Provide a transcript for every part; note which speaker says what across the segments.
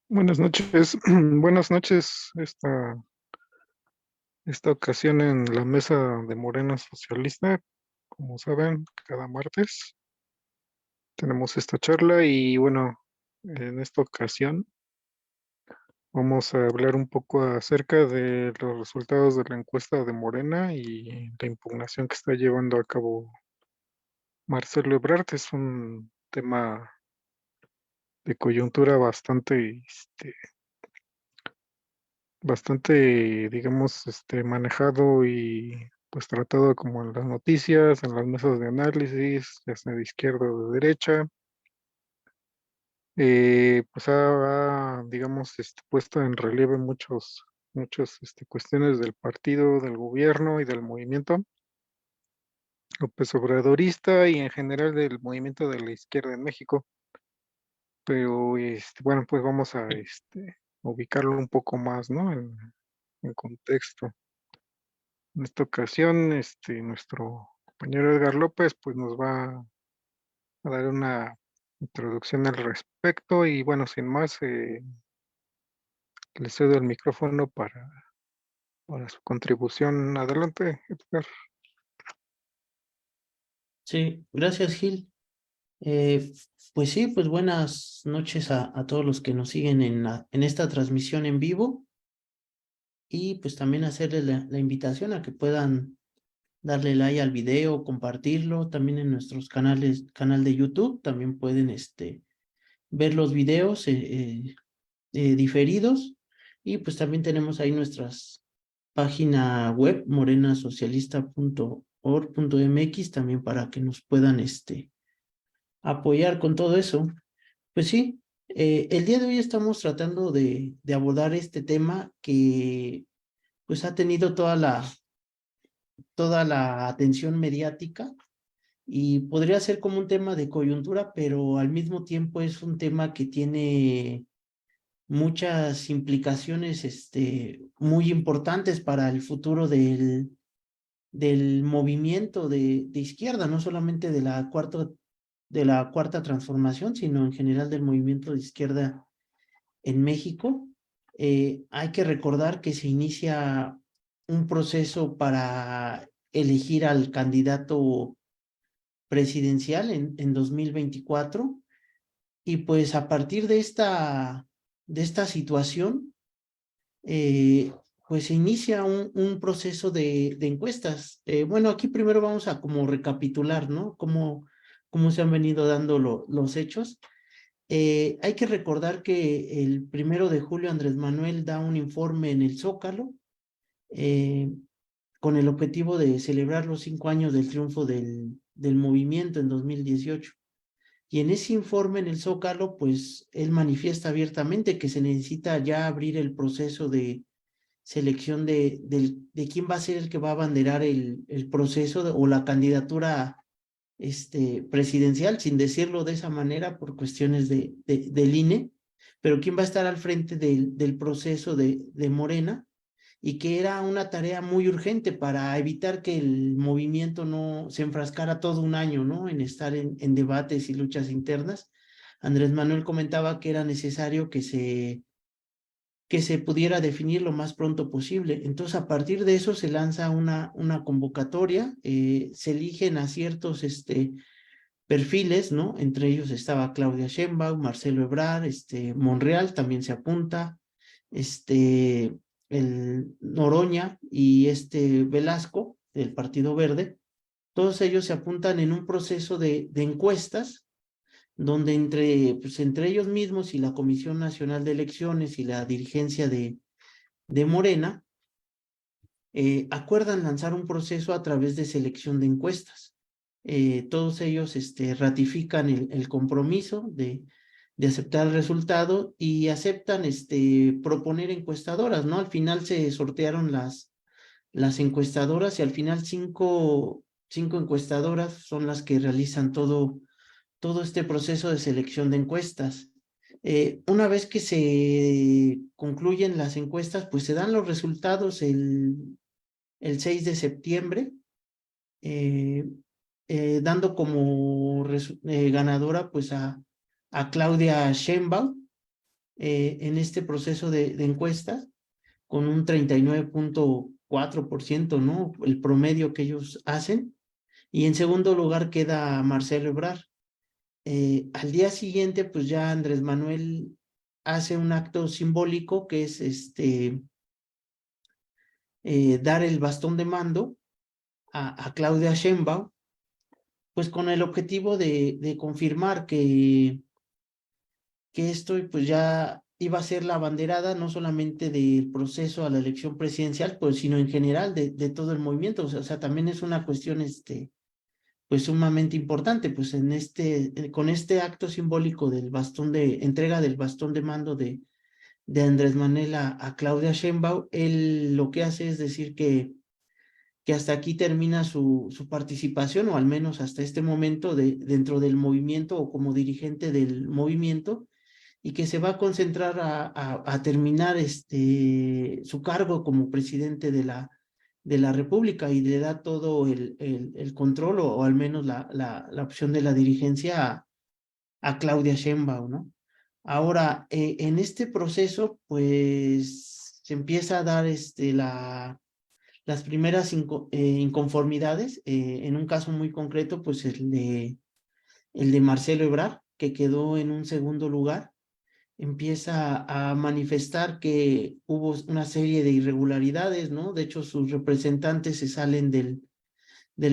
Speaker 1: Buenas noches, buenas noches. Esta ocasión en la mesa de Morena Socialista, como saben, cada martes tenemos esta charla y bueno, en esta ocasión vamos a hablar un poco acerca de los resultados de la encuesta de Morena y la impugnación que está llevando a cabo Marcelo Ebrard. Es un tema de coyuntura bastante, digamos, manejado y pues tratado como en las noticias, en las mesas de análisis, ya sea de izquierda o de derecha. Pues digamos, puesto en relieve muchas cuestiones del partido, del gobierno y del movimiento López Obradorista y en general del movimiento de la izquierda en México. Pero bueno, pues vamos a ubicarlo un poco más, ¿no? En contexto. En esta ocasión, nuestro compañero Edgar López, pues nos va a dar una introducción al respecto y bueno, sin más, le cedo el micrófono para su contribución. Adelante, Edgar.
Speaker 2: Sí, gracias, Gil. Eh, pues sí, pues buenas noches a todos los que nos siguen en esta transmisión en vivo y pues también hacerles la invitación a que puedan darle like al video, compartirlo también en nuestros canal de YouTube. También pueden ver los videos diferidos y pues también tenemos ahí nuestras página web morenasocialista.org.mx también para que nos puedan apoyar con todo eso. Pues sí, el día de hoy estamos tratando de abordar este tema que pues ha tenido toda la atención mediática y podría ser como un tema de coyuntura, pero al mismo tiempo es un tema que tiene muchas implicaciones muy importantes para el futuro del movimiento de izquierda, no solamente de la cuarta transformación, sino en general del movimiento de izquierda en México. Hay que recordar que se inicia un proceso para elegir al candidato presidencial en 2024 y pues a partir de esta situación, eh, pues se inicia un proceso de encuestas. Bueno, aquí primero vamos a como recapitular, ¿no? Cómo se han venido dando los hechos. Hay que recordar que el 1 de julio Andrés Manuel da un informe en el Zócalo eh, con el objetivo de celebrar los 5 años del triunfo del movimiento en 2018. Y en ese informe en el Zócalo, pues él manifiesta abiertamente que se necesita ya abrir el proceso de selección de quién va a ser el que va a abanderar el proceso o la candidatura presidencial, sin decirlo de esa manera por cuestiones del INE, pero quién va a estar al frente del proceso de Morena y que era una tarea muy urgente para evitar que el movimiento no se enfrascara todo un año, ¿no? En estar en debates y luchas internas. Andrés Manuel comentaba que era necesario que se pudiera definir lo más pronto posible. Entonces, a partir de eso se lanza una convocatoria, se eligen a ciertos perfiles, ¿no? Entre ellos estaba Claudia Sheinbaum, Marcelo Ebrard, Monreal también se apunta, el Noroña y Velasco, del Partido Verde. Todos ellos se apuntan en un proceso de encuestas donde pues entre ellos mismos y la Comisión Nacional de Elecciones y la dirigencia de Morena, acuerdan lanzar un proceso a través de selección de encuestas. Todos ellos ratifican el compromiso de aceptar el resultado y aceptan proponer encuestadoras, ¿no? Al final se sortearon las encuestadoras y al final cinco encuestadoras son las que realizan todo este proceso de selección de encuestas. Una vez que se concluyen las encuestas, pues se dan los resultados el 6 de septiembre, eh, dando como ganadora pues a Claudia Sheinbaum en este proceso de encuestas, con un 39.4%, ¿no? El promedio que ellos hacen. Y en segundo lugar queda Marcelo Ebrard. Al día siguiente, pues ya Andrés Manuel hace un acto simbólico que es dar el bastón de mando a Claudia Sheinbaum, pues con el objetivo de confirmar que esto pues ya iba a ser la abanderada no solamente del proceso a la elección presidencial, pues sino en general de todo el movimiento. O sea, también es una cuestión pues sumamente importante, pues con este acto simbólico del bastón de entrega del bastón de mando de Andrés Manuel a Claudia Sheinbaum, él lo que hace es decir que hasta aquí termina su participación, o al menos hasta este momento, dentro del movimiento o como dirigente del movimiento, y que se va a concentrar a terminar su cargo como presidente de la República, y le da todo el control, o al menos la opción de la dirigencia a Claudia Sheinbaum, ¿no? Ahora, en este proceso, pues se empieza a dar las primeras inconformidades, en un caso muy concreto, pues el de Marcelo Ebrard, que quedó en un segundo lugar. Empieza a manifestar que hubo una serie de irregularidades, ¿no? De hecho, sus representantes se salen del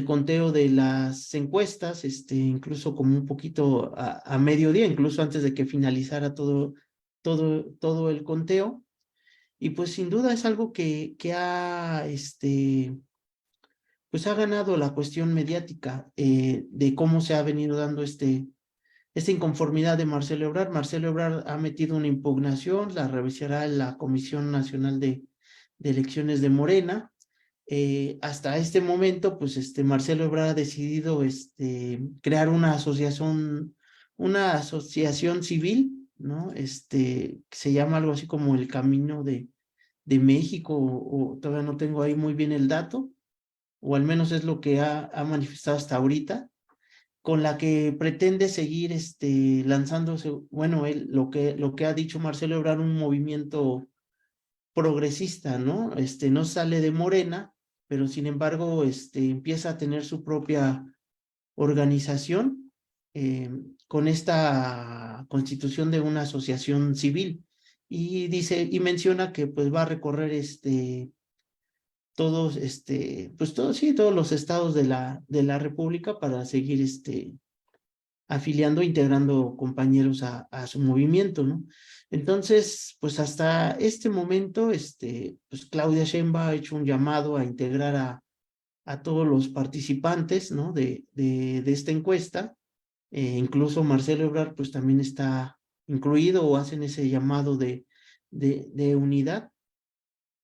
Speaker 2: conteo de las encuestas, incluso como un poquito a mediodía, incluso antes de que finalizara todo el conteo. Y pues sin duda es algo que pues ha ganado la cuestión mediática, de cómo se ha venido dando esta inconformidad de Marcelo Ebrard. Marcelo Ebrard ha metido una impugnación, la revisará la Comisión Nacional de Elecciones de Morena. Hasta este momento, pues Marcelo Ebrard ha decidido crear una asociación civil, ¿no? Que se llama algo así como el Camino de México, o todavía no tengo ahí muy bien el dato, o al menos es lo que ha manifestado hasta ahorita, con la que pretende seguir lanzándose, bueno, lo que ha dicho Marcelo Ebrard, un movimiento progresista, ¿no? No sale de Morena, pero sin embargo, empieza a tener su propia organización, eh, con esta constitución de una asociación civil. Y dice, y menciona que pues va a recorrer todos, pues todos, sí, todos los estados de la República para seguir afiliando, integrando compañeros a su movimiento, ¿no? Entonces, pues hasta este momento, pues Claudia Sheinbaum ha hecho un llamado a integrar a todos los participantes, ¿no? De esta encuesta. Incluso Marcelo Ebrard, pues también está incluido, o hacen ese llamado de unidad.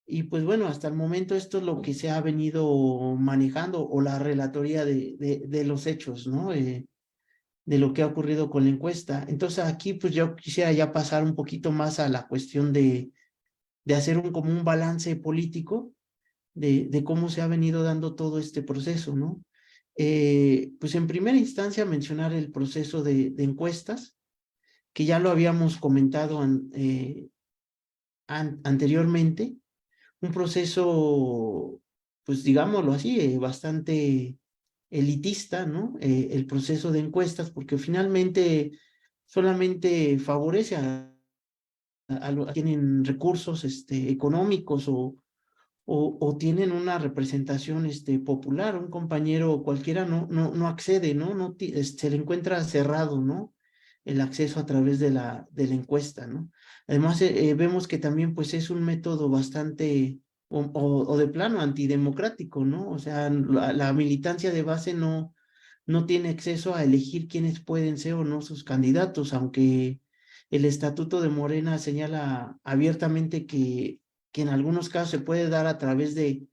Speaker 2: Y pues bueno, hasta el momento esto es lo que se ha venido manejando, o la relatoría de los hechos, ¿no? De lo que ha ocurrido con la encuesta. Entonces aquí pues yo quisiera ya pasar un poquito más a la cuestión de hacer como un balance político de cómo se ha venido dando todo este proceso, ¿no? Pues en primera instancia mencionar el proceso de encuestas, que ya lo habíamos comentado anteriormente, un proceso, pues digámoslo así, bastante elitista, ¿no? El proceso de encuestas, porque finalmente solamente favorece a los que tienen recursos económicos, o tienen una representación popular. Un compañero cualquiera no accede, ¿no? Se le encuentra cerrado, ¿no? El acceso a través de la encuesta, ¿no? Además, vemos que también pues es un método bastante o de plano antidemocrático, ¿no? O sea, la militancia de base no tiene acceso a elegir quiénes pueden ser o no sus candidatos, aunque el estatuto de Morena señala abiertamente que en algunos casos se puede dar a través de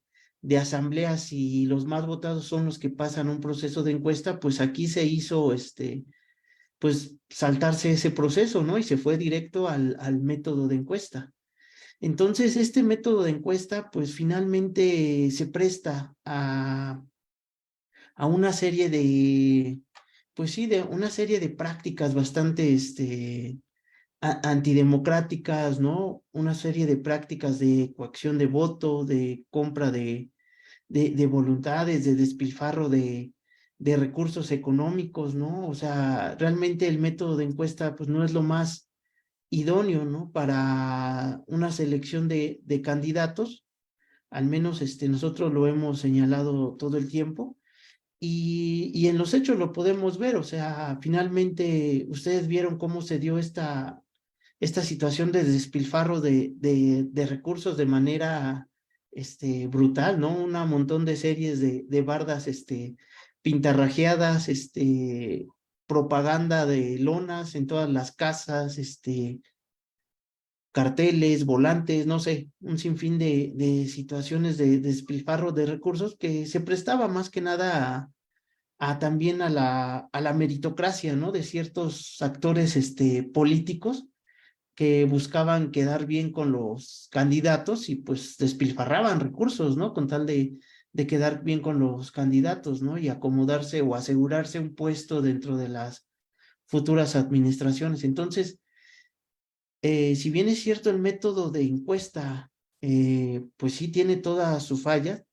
Speaker 2: asambleas, y los más votados son los que pasan un proceso de encuesta. Pues aquí se hizo pues saltarse ese proceso, ¿no? Y se fue directo al método de encuesta. Entonces, este método de encuesta, pues finalmente se presta a una serie pues sí, de una serie de prácticas bastante antidemocráticas, ¿no? Una serie de prácticas de coacción de voto, de compra de voluntades, de despilfarro de recursos económicos, ¿no? O sea, realmente el método de encuesta, pues no es lo más idóneo, ¿no? Para una selección de candidatos, al menos nosotros lo hemos señalado todo el tiempo. Y en los hechos lo podemos ver, o sea, finalmente ustedes vieron cómo se dio esta situación de despilfarro de recursos de manera brutal, ¿no? Un montón de series de bardas pintarrajeadas, propaganda de lonas en todas las casas, carteles, volantes, no sé, un sinfín de situaciones de despilfarro de recursos que se prestaba más que nada también a la meritocracia, ¿no? De ciertos actores políticos que buscaban quedar bien con los candidatos y pues despilfarraban recursos, ¿no? Con tal de quedar bien con los candidatos, ¿no? Y acomodarse o asegurarse un puesto dentro de las futuras administraciones. Entonces, si bien es cierto el método de encuesta, pues sí tiene toda su falla,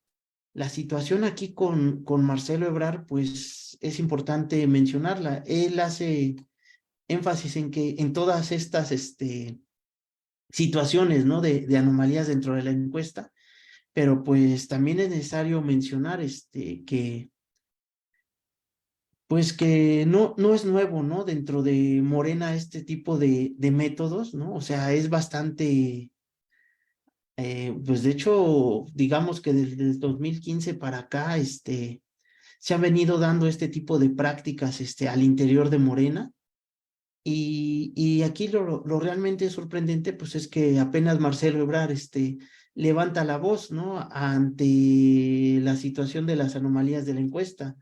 Speaker 2: la situación aquí con Marcelo Ebrard, pues es importante mencionarla. Él hace énfasis en que en todas estas situaciones, ¿no? De anomalías dentro de la encuesta, pero pues también es necesario mencionar pues que no es nuevo, ¿no? Dentro de Morena este tipo de métodos, ¿no? O sea, es bastante, pues de hecho, digamos que desde el 2015 para acá, se han venido dando este tipo de prácticas, al interior de Morena. Y aquí lo realmente sorprendente, pues es que apenas Marcelo Ebrard, levanta la voz, ¿no? Ante la situación de las anomalías de la encuesta.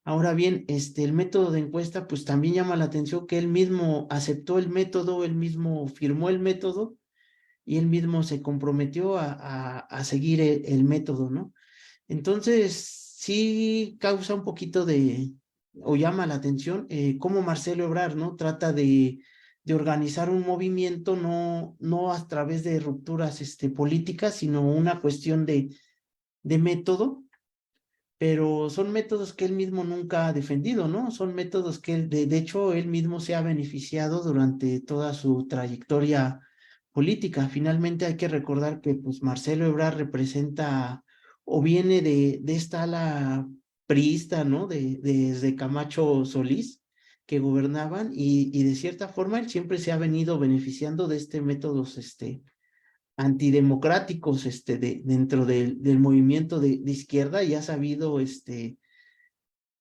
Speaker 2: Ahora bien, el método de encuesta, pues también llama la atención que él mismo aceptó el método, él mismo firmó el método y él mismo se comprometió a seguir el método, ¿no? Entonces, sí causa un poquito o llama la atención cómo Marcelo Ebrard, ¿no? Trata de organizar un movimiento no a través de rupturas políticas, sino una cuestión de método, pero son métodos que él mismo nunca ha defendido, ¿no? Son métodos que de hecho él mismo se ha beneficiado durante toda su trayectoria política. Finalmente hay que recordar que pues Marcelo Ebrard representa o viene de esta ala priista, ¿no? Desde Camacho Solís, que gobernaban y de cierta forma él siempre se ha venido beneficiando de métodos antidemocráticos dentro del movimiento de izquierda y ha sabido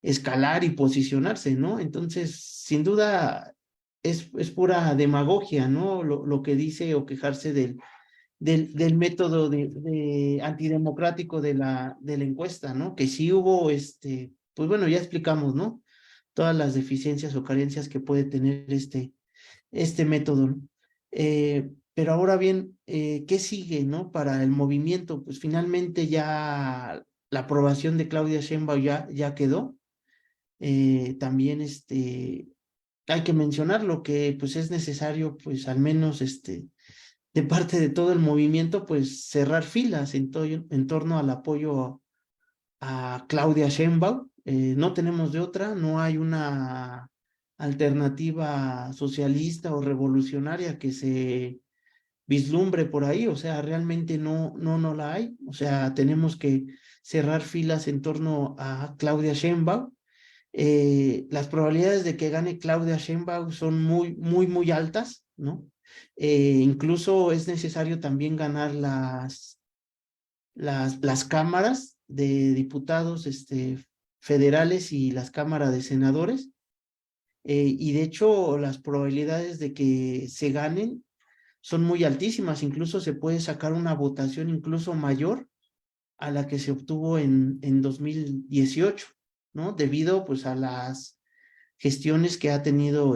Speaker 2: escalar y posicionarse, ¿no? Entonces, sin duda, es pura demagogia, ¿no? Lo que dice o quejarse del método antidemocrático de la encuesta, ¿no? Que sí hubo, pues bueno, ya explicamos, ¿no? Todas las deficiencias o carencias que puede tener este método, ¿no? Pero ahora bien, ¿qué sigue, no? Para el movimiento, pues finalmente ya la aprobación de Claudia Sheinbaum ya quedó. También hay que mencionar lo que pues es necesario, pues al menos de parte de todo el movimiento, pues cerrar filas en torno al apoyo a Claudia Sheinbaum. No tenemos de otra, no hay una alternativa socialista o revolucionaria que se vislumbre por ahí, o sea, realmente no la hay, o sea, tenemos que cerrar filas en torno a Claudia Sheinbaum. Las probabilidades de que gane Claudia Sheinbaum son muy altas, ¿no? Incluso es necesario también ganar las cámaras de diputados federales y las cámaras de senadores. Y de hecho, las probabilidades de que se ganen son muy altísimas. Incluso se puede sacar una votación incluso mayor a la que se obtuvo en 2018, ¿no? Debido pues a las gestiones que ha tenido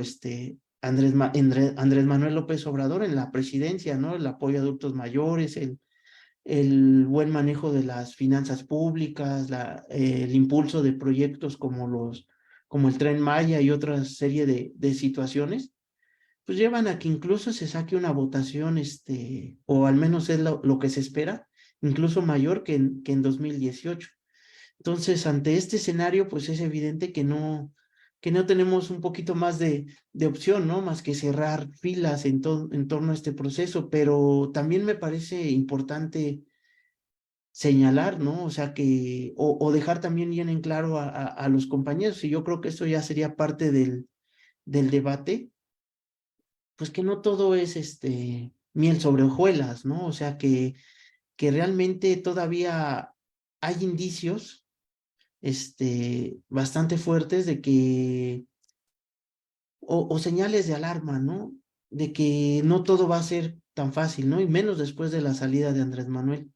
Speaker 2: Andrés Manuel López Obrador en la presidencia, ¿no? El apoyo a adultos mayores, el buen manejo de las finanzas públicas, el impulso de proyectos como el Tren Maya y otra serie de situaciones. pues llevan a que incluso se saque una votación, o al menos es lo que se espera, incluso mayor que en 2018. Entonces, ante este escenario, pues es evidente que no tenemos un poquito más de opción, ¿no? Más que cerrar filas en torno a este proceso, pero también me parece importante señalar, ¿no? O sea, o dejar también bien en claro a los compañeros, y yo creo que esto ya sería parte del debate, pues que no todo es miel sobre hojuelas, ¿no? O sea, que realmente todavía hay indicios bastante fuertes de que, o señales de alarma, ¿no? De que no todo va a ser tan fácil, ¿no? Y menos después de la salida de Andrés Manuel.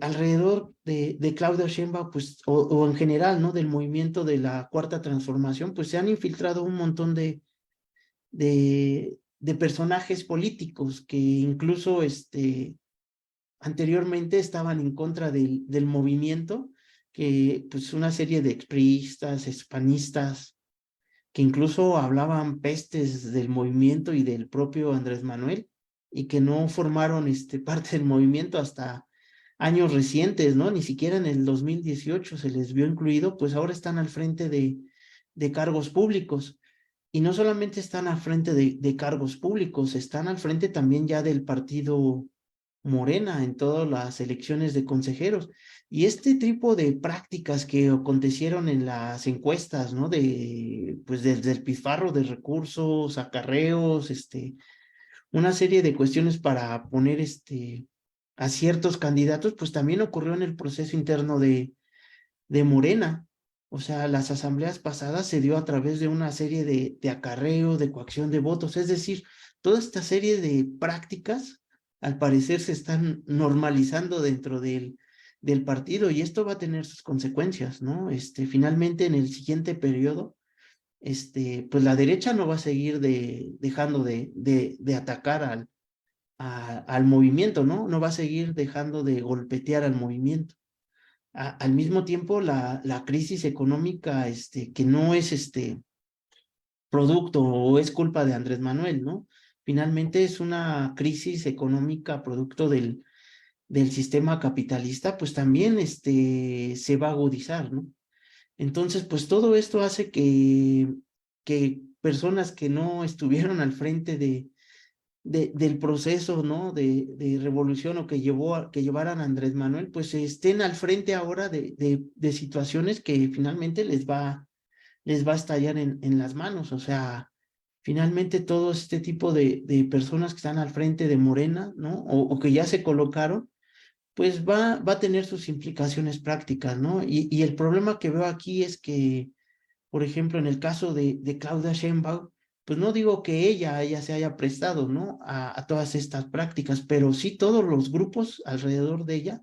Speaker 2: Alrededor de Claudia Sheinbaum, pues, o en general, ¿no? Del movimiento de la Cuarta Transformación, pues se han infiltrado un montón de personajes políticos que incluso anteriormente estaban en contra del movimiento, que pues una serie de expriistas, hispanistas, que incluso hablaban pestes del movimiento y del propio Andrés Manuel, y que no formaron parte del movimiento hasta años recientes, ¿no? Ni siquiera en el 2018 se les vio incluido, pues ahora están al frente de cargos públicos. Y no solamente están al frente de cargos públicos, están al frente también ya del partido Morena en todas las elecciones de consejeros. Y este tipo de prácticas que acontecieron en las encuestas, ¿no? Pues desde el despilfarro de recursos, acarreos, una serie de cuestiones para poner a ciertos candidatos, pues también ocurrió en el proceso interno de Morena. O sea, las asambleas pasadas se dio a través de una serie de acarreo, de coacción de votos, es decir, toda esta serie de prácticas, al parecer, se están normalizando dentro del partido, y esto va a tener sus consecuencias, ¿no? Finalmente, en el siguiente periodo, pues la derecha no va a seguir dejando de atacar al movimiento, ¿no? No va a seguir dejando de golpetear al movimiento. Al mismo tiempo, la crisis económica, que no es producto o es culpa de Andrés Manuel, ¿no? Finalmente es una crisis económica producto del sistema capitalista, pues también se va a agudizar, ¿no? Entonces, pues todo esto hace que personas que no estuvieron al frente del proceso, ¿no? De revolución, o que llevaran a Andrés Manuel, pues estén al frente ahora de situaciones que finalmente les va a estallar en las manos. O sea, finalmente todo este tipo de personas que están al frente de Morena, ¿no? O que ya se colocaron, pues va a tener sus implicaciones prácticas, ¿no? Y el problema que veo aquí es que, por ejemplo, en el caso de Claudia Sheinbaum, pues no digo que ella se haya prestado, ¿no? A todas estas prácticas, pero sí todos los grupos alrededor de ella,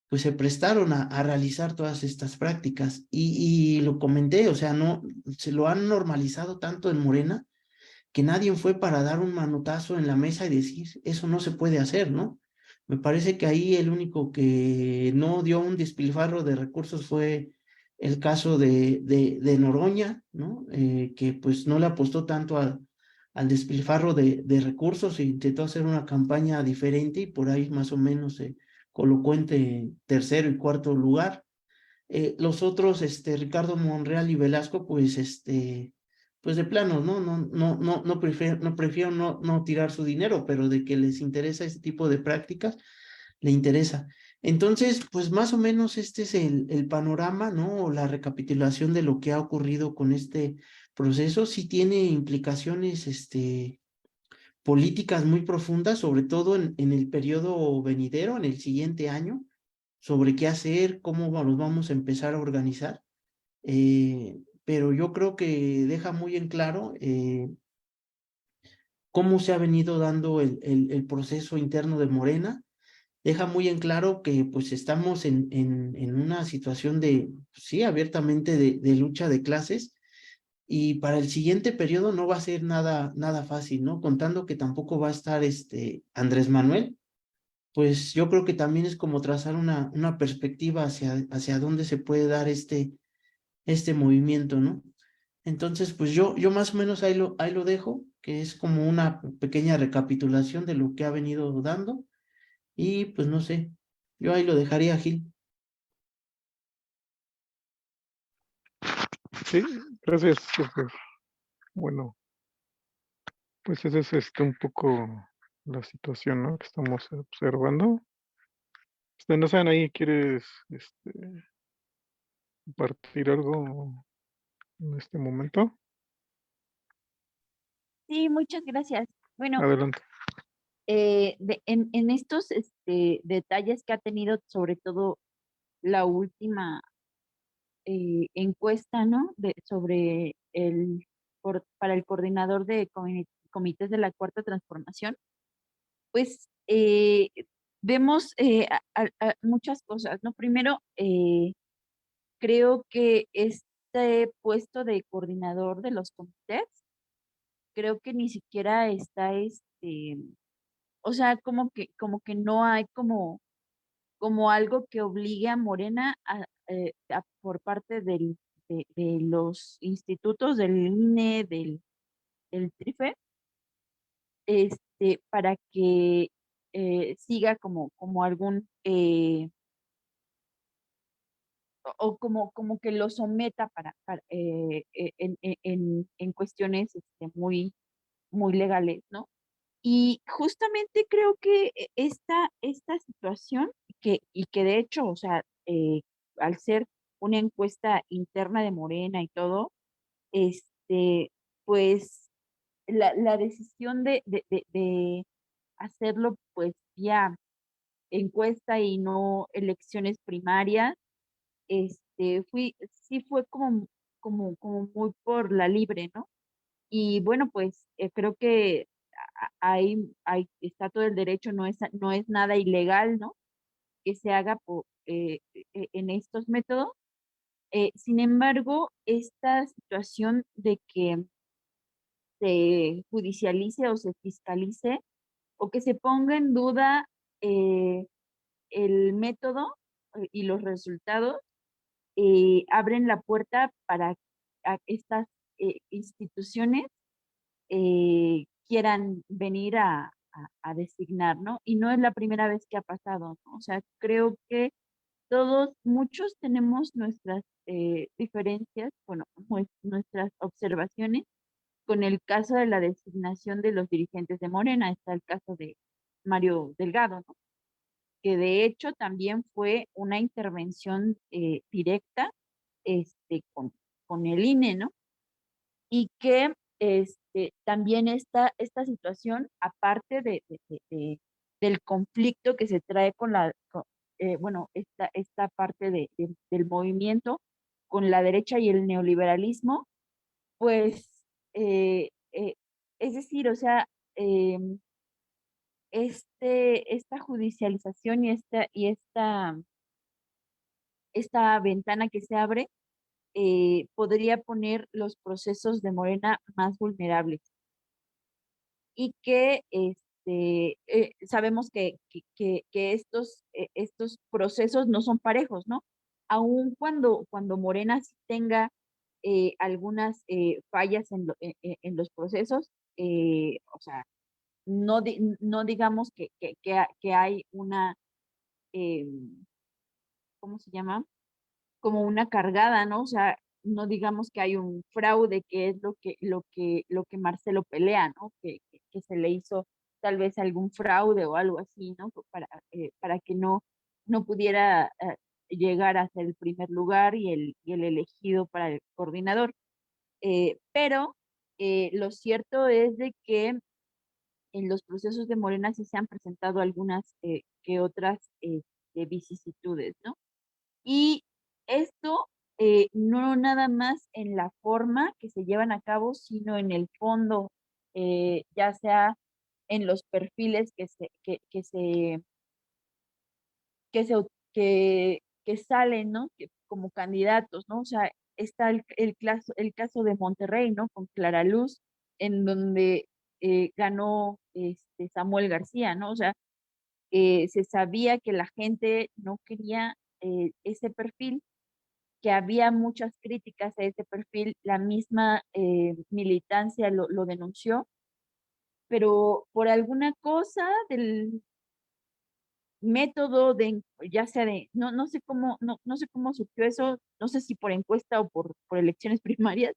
Speaker 2: pues se prestaron a realizar todas estas prácticas. Y lo comenté, o sea, no, se lo han normalizado tanto en Morena, que nadie fue para dar un manotazo en la mesa y decir, eso no se puede hacer, ¿no? Me parece que ahí el único que no dio un despilfarro de recursos fue el caso de Noroña, ¿no? Que pues no le apostó tanto al despilfarro de recursos, e intentó hacer una campaña diferente, y por ahí más o menos se colocó entre tercero y cuarto lugar. Los otros, Ricardo Monreal y Velasco, pues, pues de plano, no prefieren no tirar su dinero, pero de que les interesa este tipo de prácticas, le interesa. Entonces, pues más o menos este es el panorama, ¿no? O la recapitulación de lo que ha ocurrido con este proceso. Sí tiene implicaciones, políticas muy profundas, sobre todo en el periodo venidero, en el siguiente año, sobre qué hacer, cómo nos vamos a empezar a organizar. Pero yo creo que deja muy en claro cómo se ha venido dando el proceso interno de Morena. Deja muy en claro que pues estamos en una situación sí, abiertamente de lucha de clases, y para el siguiente periodo no va a ser nada fácil, ¿no? Contando que tampoco va a estar Andrés Manuel, pues yo creo que también es como trazar una perspectiva hacia dónde se puede dar este movimiento, ¿no? Entonces, pues yo más o menos ahí lo dejo. que es como una pequeña recapitulación de lo que ha venido dando. Y pues no sé, yo ahí lo dejaría, Gil.
Speaker 1: Sí, gracias, súper. Bueno, pues esa es un poco la situación, ¿no? Que estamos observando. No sé, ahí ¿quieres compartir algo en este momento?
Speaker 3: Sí, muchas gracias. Bueno,
Speaker 1: Adelante.
Speaker 3: en estos detalles que ha tenido, sobre todo la última encuesta, ¿no? Sobre para el coordinador de comités de la Cuarta Transformación, pues vemos muchas cosas, ¿no? Primero, creo que este puesto de coordinador de los comités, creo que ni siquiera está, o sea, como que no hay como algo que obligue a Morena por parte de los institutos del INE, del TRIFE, para que siga como algún, o como que lo someta en cuestiones muy legales, ¿no? Y justamente creo que esta situación, y que de hecho, o sea, al ser una encuesta interna de Morena y todo, este, pues la decisión de hacerlo pues vía encuesta y no elecciones primarias, sí fue como muy por la libre, ¿no? Y bueno, pues creo que ahí está todo el derecho, no es nada ilegal, ¿no? Que se haga en estos métodos. Sin embargo, esta situación de que se judicialice o se fiscalice o que se ponga en duda eh, el método y los resultados, abren la puerta para a estas instituciones quieran venir a designar, ¿no? Y no es la primera vez que ha pasado, ¿no? O sea, creo que muchos tenemos nuestras diferencias, bueno, nuestras observaciones con el caso de la designación de los dirigentes de Morena. Está el caso de Mario Delgado, ¿no? Que de hecho también fue una intervención directa con el INE, ¿no? Y que también esta situación, aparte del conflicto que se trae bueno, esta parte del movimiento con la derecha y el neoliberalismo, pues, es decir, o sea, esta judicialización y esta ventana que se abre podría poner los procesos de Morena más vulnerables y que sabemos que estos procesos no son parejos, ¿no? Aun cuando Morena sí tenga algunas fallas en los procesos, o sea, no digamos que hay eh, ¿cómo se llama? Como una cargada, ¿no? O sea, no digamos que hay un fraude, que es lo que Marcelo pelea, ¿no? Que se le hizo tal vez algún fraude o algo así, ¿no? Para que no pudiera llegar a ser el primer lugar y el elegido para el coordinador. Pero lo cierto es de que en los procesos de Morena sí se han presentado algunas que otras vicisitudes, ¿no? Y esto no nada más en la forma que se llevan a cabo, sino en el fondo, ya sea en los perfiles que salen, ¿no? Como candidatos, ¿no? O sea, está el caso de Monterrey, ¿no? Con Clara Luz, en donde ganó Samuel García, ¿no? O sea, se sabía que la gente no quería ese perfil, que había muchas críticas a ese perfil, la misma militancia lo denunció, pero por alguna cosa del método ya sea no sé cómo, no sé cómo surgió eso, no sé si por encuesta o por elecciones primarias,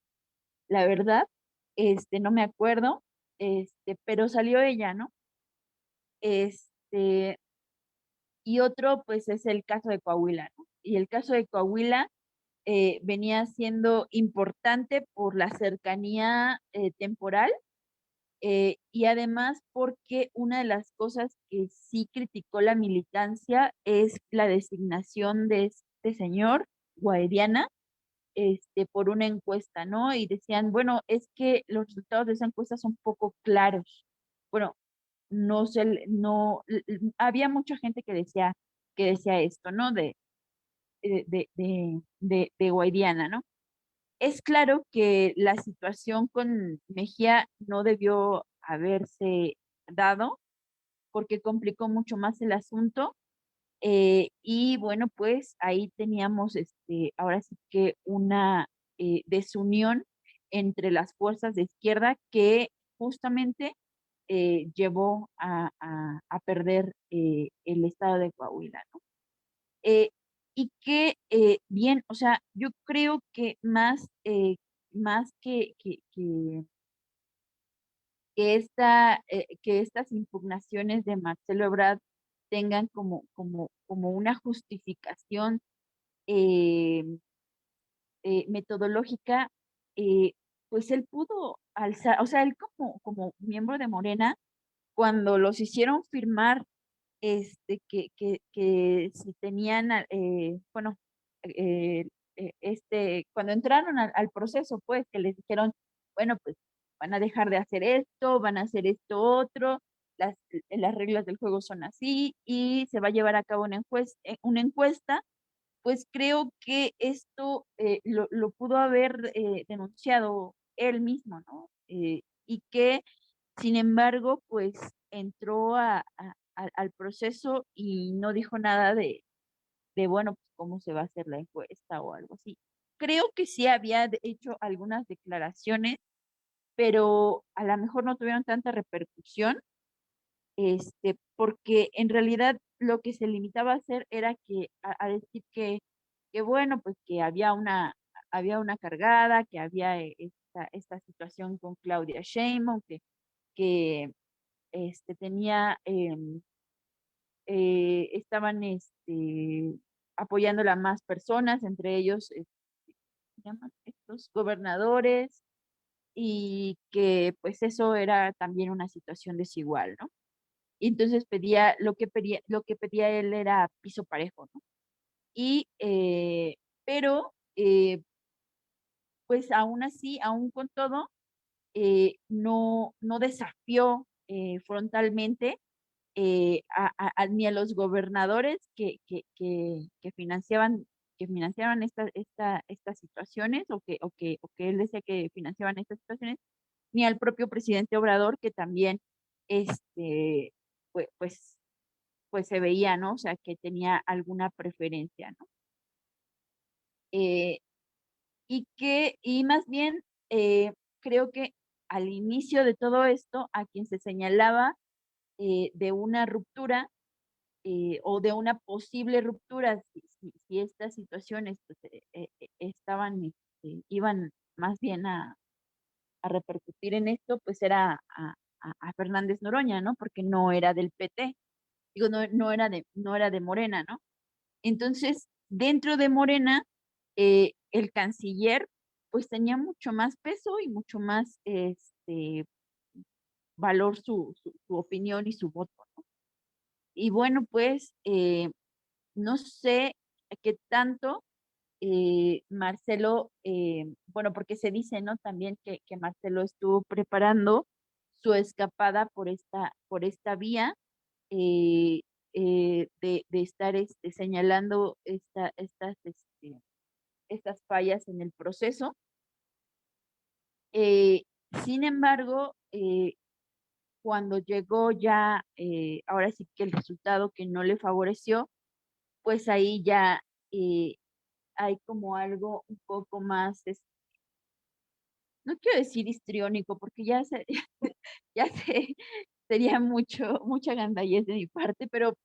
Speaker 3: la verdad, no me acuerdo, pero salió ella, ¿no? Este, y otro, pues, es el caso de Coahuila, ¿no? Y el caso de Coahuila venía siendo importante por la cercanía temporal, y además porque una de las cosas que sí criticó la militancia es la designación de este señor, Guairiana, por una encuesta, ¿no? Y decían, bueno, es que los resultados de esa encuesta son poco claros. Bueno, no sé, no, había mucha gente que decía esto, ¿no? De Guairiana, ¿no? Es claro que la situación con Mejía no debió haberse dado porque complicó mucho más el asunto. Y bueno, pues ahí teníamos ahora sí que una desunión entre las fuerzas de izquierda que justamente llevó a perder el estado de Coahuila, ¿no? Eh, y que bien, o sea, yo creo que más que estas impugnaciones de Marcelo Ebrard tengan como una justificación eh, metodológica, eh, pues él pudo alzar, o sea, él como miembro de Morena, cuando los hicieron firmar que si tenían, bueno, eh, cuando entraron al proceso, pues, que les dijeron, bueno, pues van a dejar de hacer esto, van a hacer esto otro, las reglas del juego son así y se va a llevar a cabo una encuesta, pues creo que esto lo pudo haber denunciado él mismo, ¿no? Y que sin embargo, pues entró al proceso y no dijo nada bueno, pues cómo se va a hacer la encuesta o algo así. Creo que sí había hecho algunas declaraciones, pero a lo mejor no tuvieron tanta repercusión, porque en realidad lo que se limitaba a hacer era a decir que bueno, pues que había una cargada, que había esta situación con Claudia Sheinbaum, que tenía, estaban apoyándola más personas, entre ellos, ¿se llaman estos gobernadores? Y que pues eso era también una situación desigual, ¿no? Y entonces lo que pedía él era piso parejo, ¿no? Y, pero, pues aún así, aún con todo, no desafió frontalmente ni a los gobernadores que financiaban estas situaciones o que él decía que financiaban estas situaciones, ni al propio presidente Obrador que también pues, pues, pues se veía, ¿no? O sea, que tenía alguna preferencia, ¿no? Eh, y más bien creo que al inicio de todo esto, a quien se señalaba de una ruptura o de una posible ruptura, si estas situaciones pues, estaban, iban más bien a repercutir en esto, pues era a Fernández Noroña, ¿no? Porque no era del PT, digo, no era de Morena, ¿no? Entonces, dentro de Morena, el canciller pues tenía mucho más peso y mucho más valor su opinión y su voto, ¿no? Y bueno, pues no sé qué tanto Marcelo, bueno, porque se dice, ¿no? También que Marcelo estuvo preparando su escapada por esta vía eh, de estar señalando estas fallas en el proceso. Eh, Sin embargo, cuando llegó ya, ahora sí que el resultado que no le favoreció, pues ahí ya hay como algo un poco más, no quiero decir histriónico, porque ya sería mucha gandallez de mi parte, pero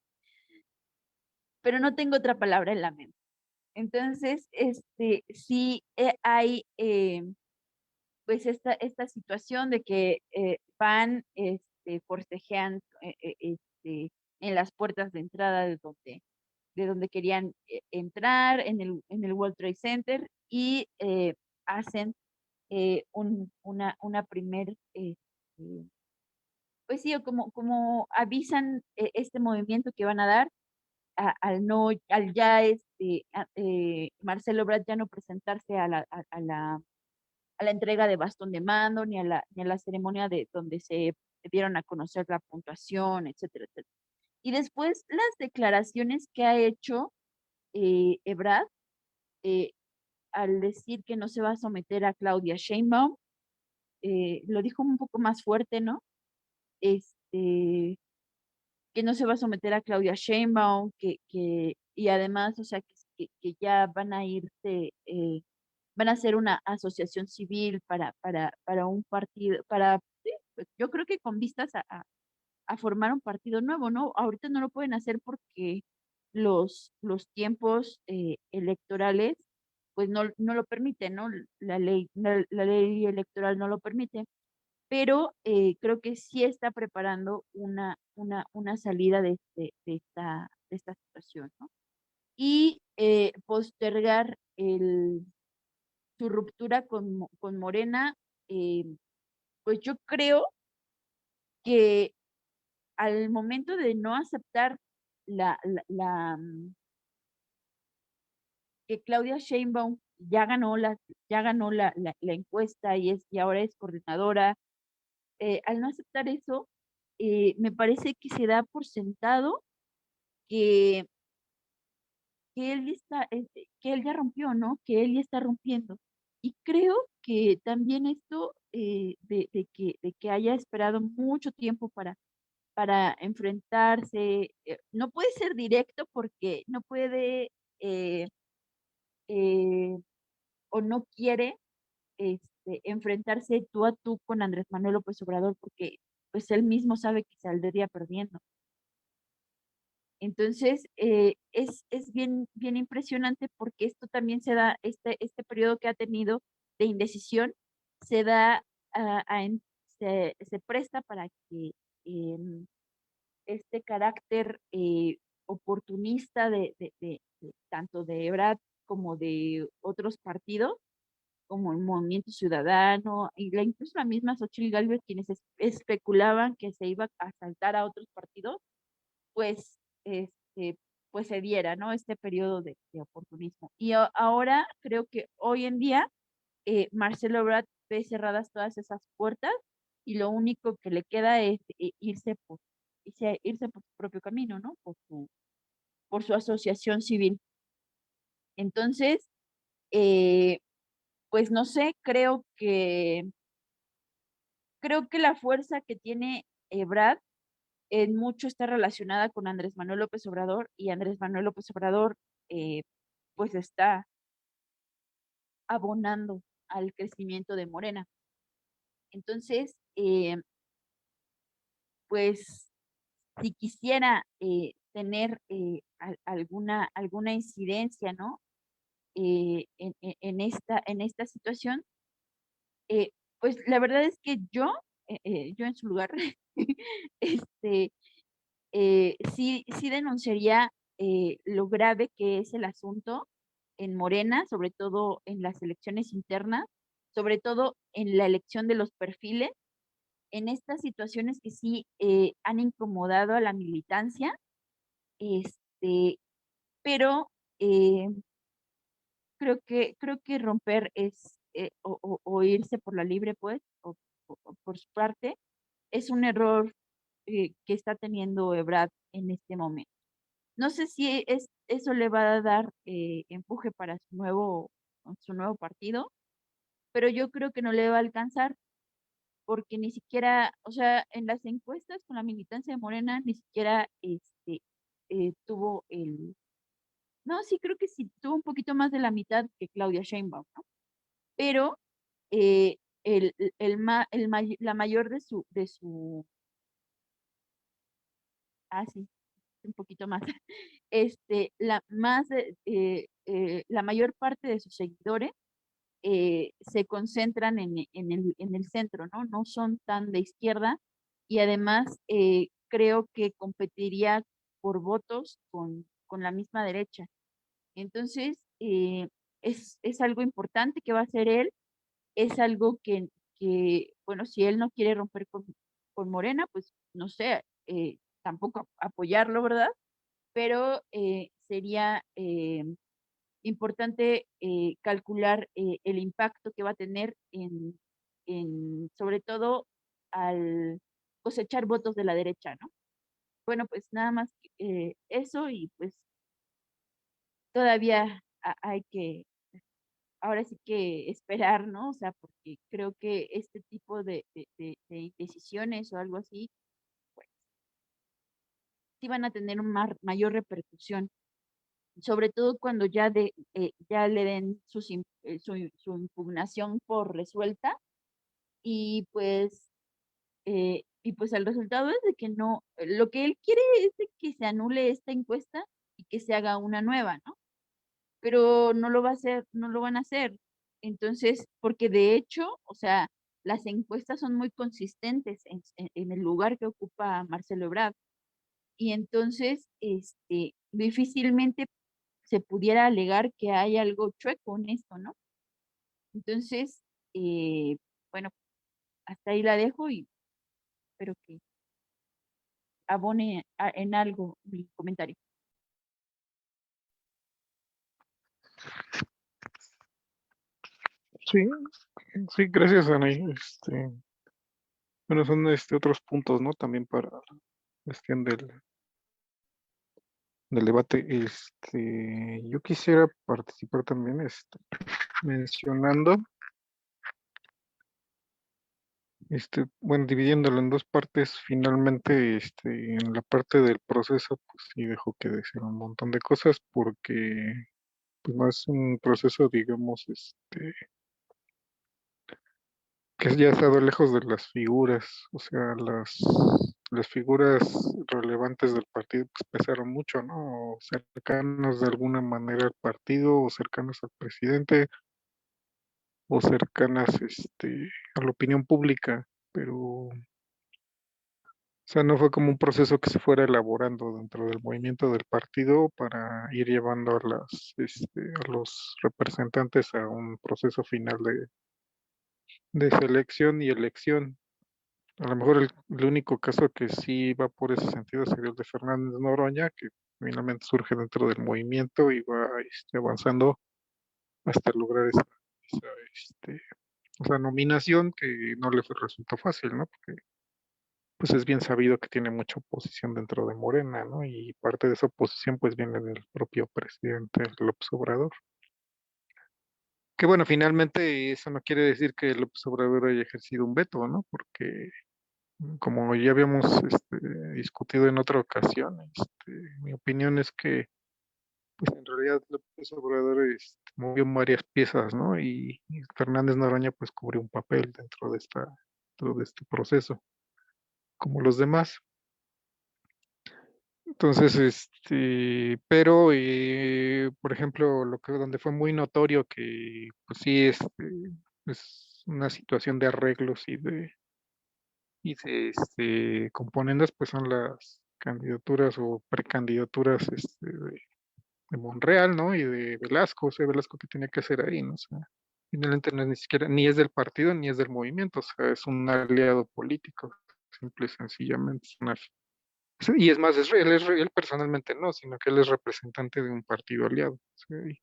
Speaker 3: no tengo otra palabra en la mente. Entonces, sí hay pues esta situación de que van forcejeando en las puertas de entrada de donde querían entrar en el World Trade Center y hacen una primer, pues sí, o como avisan este movimiento que van a dar al no, al ya Marcelo Ebrard ya no presentarse a la entrega de bastón de mando, ni a la ceremonia de donde se dieron a conocer la puntuación, etcétera, etcétera. Y después las declaraciones que ha hecho Ebrard eh, al decir que no se va a someter a Claudia Sheinbaum, lo dijo un poco más fuerte, ¿no? Este, que no se va a someter a Claudia Sheinbaum, y además, o sea, que ya van a irse, van a hacer una asociación civil para un partido, sí, pues, yo creo que con vistas a formar un partido nuevo, ¿no? Ahorita no lo pueden hacer porque los tiempos electorales, pues no lo permiten, ¿no? La ley electoral no lo permite, pero creo que sí está preparando una salida de esta situación, ¿no? Y postergar su ruptura con Morena, eh, pues yo creo que al momento de no aceptar que Claudia Sheinbaum ya ganó la encuesta y ahora es coordinadora, al no aceptar eso, me parece que se da por sentado que, que él ya rompió, ¿no? Que él ya está rompiendo. Y creo que también esto de que haya esperado mucho tiempo para enfrentarse, no puede ser directo porque no puede eh, eh, o no quiere enfrentarse tú a tú con Andrés Manuel López Obrador porque pues él mismo sabe que saldría perdiendo. Entonces, es bien, bien impresionante porque esto también se da, este periodo que ha tenido de indecisión, se da, se presta para que em, este carácter oportunista tanto de Ebrard como de otros partidos, como el Movimiento Ciudadano, incluso la misma Xochitl Gálvez, quienes especulaban que se iba a saltar a otros partidos, pues, pues se diera, ¿no? Este periodo de oportunismo. Y ahora creo que hoy en día Marcelo Ebrard ve cerradas todas esas puertas y lo único que le queda es irse por su propio camino, ¿no? Por su asociación civil. Entonces, eh, pues no sé, creo que la fuerza que tiene Ebrard en mucho está relacionada con Andrés Manuel López Obrador y Andrés Manuel López Obrador eh, pues está abonando al crecimiento de Morena. Entonces, pues si quisiera tener alguna incidencia, ¿no? En esta situación, eh, pues la verdad es que yo en su lugar, este, sí denunciaría lo grave que es el asunto en Morena, sobre todo en las elecciones internas, sobre todo en la elección de los perfiles, en estas situaciones que sí han incomodado a la militancia, este, pero eh, creo que romper o irse por la libre, pues, o por su parte, es un error que está teniendo Ebrard en este momento. No sé si eso le va a dar empuje para su nuevo partido, pero yo creo que no le va a alcanzar porque ni siquiera, o sea, en las encuestas con la militancia de Morena, ni siquiera tuvo no, sí, creo que sí, tuvo un poquito más de la mitad que Claudia Sheinbaum, ¿no? Pero la mayor sí, un poquito más, la mayor parte de sus seguidores se concentran en el centro, ¿no? No son tan de izquierda y además creo que competiría por votos con la misma derecha. Entonces, es algo importante que va a hacer él, es algo bueno, si él no quiere romper con Morena, pues no sé, tampoco apoyarlo, ¿verdad? Pero sería importante calcular el impacto que va a tener sobre todo al cosechar votos de la derecha, ¿no? Bueno, pues nada más eso y pues todavía hay que, ahora sí que esperar, ¿no? O sea, porque creo que este tipo de decisiones o algo así, pues sí van a tener mayor repercusión, sobre todo cuando ya le den su impugnación por resuelta y pues el resultado es de que no, lo que él quiere es de que se anule esta encuesta y que se haga una nueva, ¿no? Pero no lo va a hacer, no lo van a hacer. Entonces, porque de hecho, o sea, las encuestas son muy consistentes en el lugar que ocupa Marcelo Ebrard. Y entonces, difícilmente se pudiera alegar que hay algo chueco en esto, ¿no? Entonces, eh, bueno, hasta ahí la dejo y espero que abone en algo mi comentario.
Speaker 1: Sí, sí, gracias, Ana. Bueno, son otros puntos, ¿no? También para la cuestión del debate. Yo quisiera participar también, mencionando, bueno, dividiéndolo en dos partes, finalmente, en la parte del proceso, pues sí dejó que decir un montón de cosas porque, pues no es un proceso, digamos, que ya ha estado lejos de las figuras, o sea, las figuras relevantes del partido pues pesaron mucho, ¿no? O cercanas de alguna manera al partido, o cercanas al presidente, o cercanas, a la opinión pública, pero, o sea, no fue como un proceso que se fuera elaborando dentro del movimiento del partido para ir llevando a los representantes a un proceso final de selección y elección. A lo mejor el único caso que sí va por ese sentido sería el de Fernández Noroña, que finalmente surge dentro del movimiento y va avanzando hasta lograr esa, este, o sea, nominación que no le resultó fácil, ¿no? Porque pues es bien sabido que tiene mucha oposición dentro de Morena, ¿no? Y parte de esa oposición pues viene del propio presidente López Obrador. Que bueno, finalmente eso no quiere decir que López Obrador haya ejercido un veto, ¿no? Porque como ya habíamos discutido en otra ocasión, mi opinión es que pues en realidad López Obrador movió varias piezas, ¿no? Y Fernández Noroña pues cubrió un papel dentro de este proceso, como los demás. Entonces, pero, por ejemplo, donde fue muy notorio que, pues sí, es una situación de arreglos y de componendas, pues son las candidaturas o precandidaturas de Monreal, ¿no? Y de Velasco, o sea, Velasco que tenía que hacer ahí, ¿no? O sea, finalmente no es ni siquiera, ni es del partido ni es del movimiento, o sea, es un aliado político, simple y sencillamente. Sí, y es más, él personalmente no, sino que él es representante de un partido aliado. O sea, y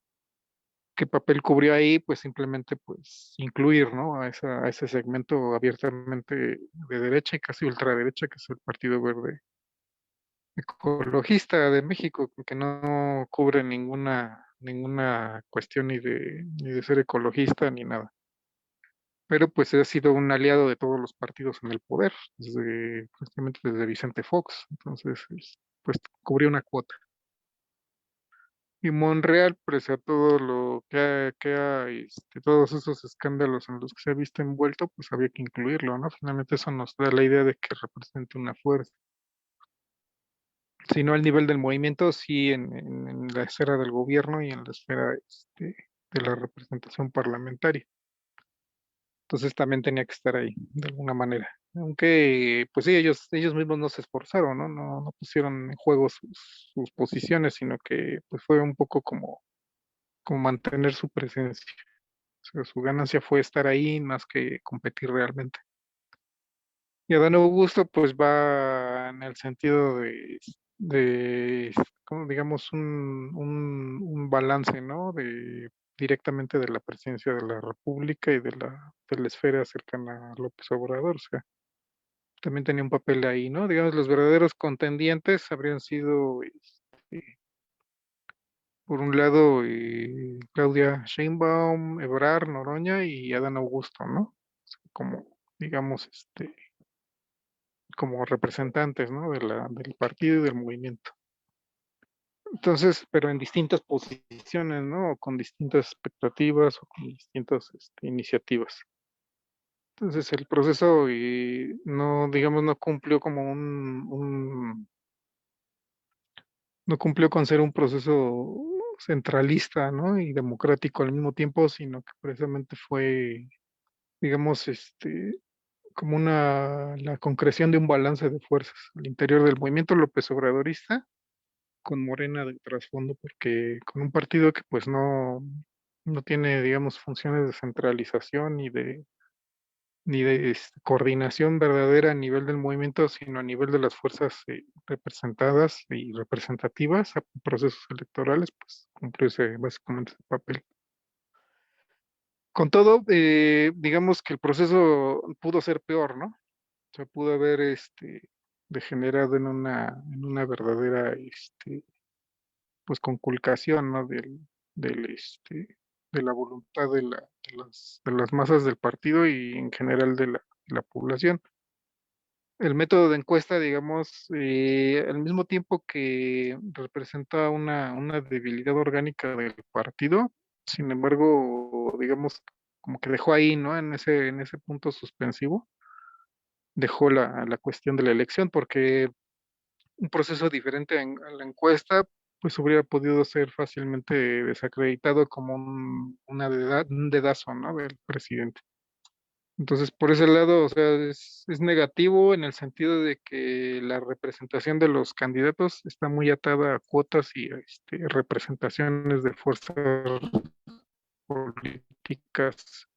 Speaker 1: ¿qué papel cubrió ahí? Pues simplemente pues incluir, ¿no? A ese segmento abiertamente de derecha y casi ultraderecha, que es el Partido Verde Ecologista de México, que no cubre ninguna cuestión ni de ser ecologista ni nada. Pero pues ha sido un aliado de todos los partidos en el poder, justamente desde Vicente Fox. Entonces, pues cubrió una cuota. Y Monreal, pese a todo todos esos escándalos en los que se ha visto envuelto, pues había que incluirlo, ¿no? Finalmente eso nos da la idea de que representa una fuerza. Si no al nivel del movimiento, sí en la esfera del gobierno y en la esfera de la representación parlamentaria. Entonces también tenía que estar ahí, de alguna manera. Aunque, pues sí, ellos mismos no se esforzaron, ¿no? No pusieron en juego sus posiciones, sino que pues fue un poco como mantener su presencia. O sea, su ganancia fue estar ahí más que competir realmente. Y Adán Augusto pues va en el sentido de como digamos, un balance, ¿no? Directamente de la presidencia de la República y de la esfera cercana a López Obrador. O sea, también tenía un papel ahí, ¿no? Digamos, los verdaderos contendientes habrían sido, por un lado, Claudia Sheinbaum, Ebrard, Noroña y Adán Augusto, ¿no? Como, digamos, como representantes, ¿no? Del partido y del movimiento. Entonces, pero en distintas posiciones, ¿no? O con distintas expectativas o con distintas iniciativas. Entonces, el proceso no, digamos, no cumplió como no cumplió con ser un proceso centralista, ¿no? Y democrático al mismo tiempo, sino que precisamente fue, digamos, como la concreción de un balance de fuerzas al interior del movimiento López Obradorista con Morena de trasfondo, porque con un partido que pues no tiene, digamos, funciones de centralización ni de coordinación verdadera a nivel del movimiento, sino a nivel de las fuerzas representadas y representativas a procesos electorales, pues cumplió básicamente ese papel. Con todo, digamos que el proceso pudo ser peor, ¿no? O sea, pudo haber degenerado en una verdadera pues conculcación, ¿no? De la voluntad de las masas del partido y en general de la población. El método de encuesta, digamos, al mismo tiempo que representa una debilidad orgánica del partido, sin embargo, digamos, como que dejó ahí, ¿no? En ese punto suspensivo, dejó la cuestión de la elección, porque un proceso diferente a la encuesta, pues hubiera podido ser fácilmente desacreditado como un dedazo, ¿no? Del presidente. Entonces, por ese lado, o sea, es negativo en el sentido de que la representación de los candidatos está muy atada a cuotas y representaciones de fuerzas políticas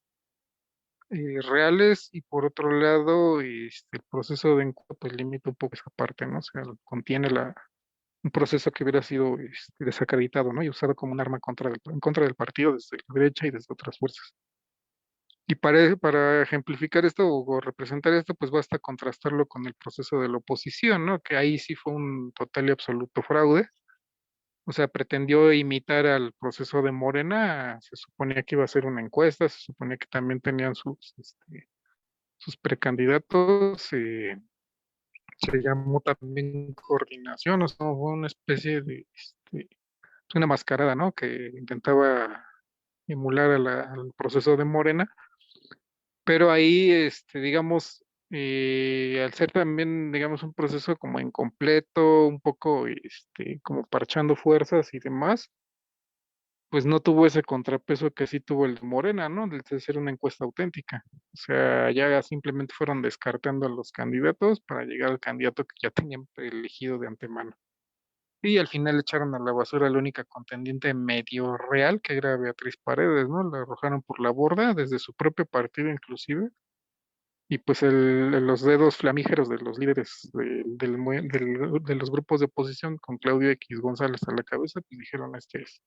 Speaker 1: reales, y por otro lado, el proceso de encuesta pues limita un poco esa parte, ¿no? O sea, contiene un proceso que hubiera sido desacreditado, ¿no? Y usado como un arma en contra del partido desde la derecha y desde otras fuerzas. Y para ejemplificar esto o representar esto, pues basta contrastarlo con el proceso de la oposición, ¿no? Que ahí sí fue un total y absoluto fraude. O sea, pretendió imitar al proceso de Morena, se suponía que iba a ser una encuesta, se suponía que también tenían sus precandidatos, se llamó también coordinación, o sea, fue una especie de una mascarada, ¿no? Que intentaba emular al proceso de Morena, pero ahí, digamos, al ser también, digamos, un proceso como incompleto, un poco, como parchando fuerzas y demás, pues no tuvo ese contrapeso que sí tuvo el de Morena, ¿no? De ser una encuesta auténtica. O sea, ya simplemente fueron descartando a los candidatos para llegar al candidato que ya tenían elegido de antemano. Y al final echaron a la basura la única contendiente medio real, que era Beatriz Paredes, ¿no? La arrojaron por la borda, desde su propio partido inclusive. Y pues los dedos flamígeros de los líderes de los grupos de oposición, con Claudio X González a la cabeza, pues dijeron, este es.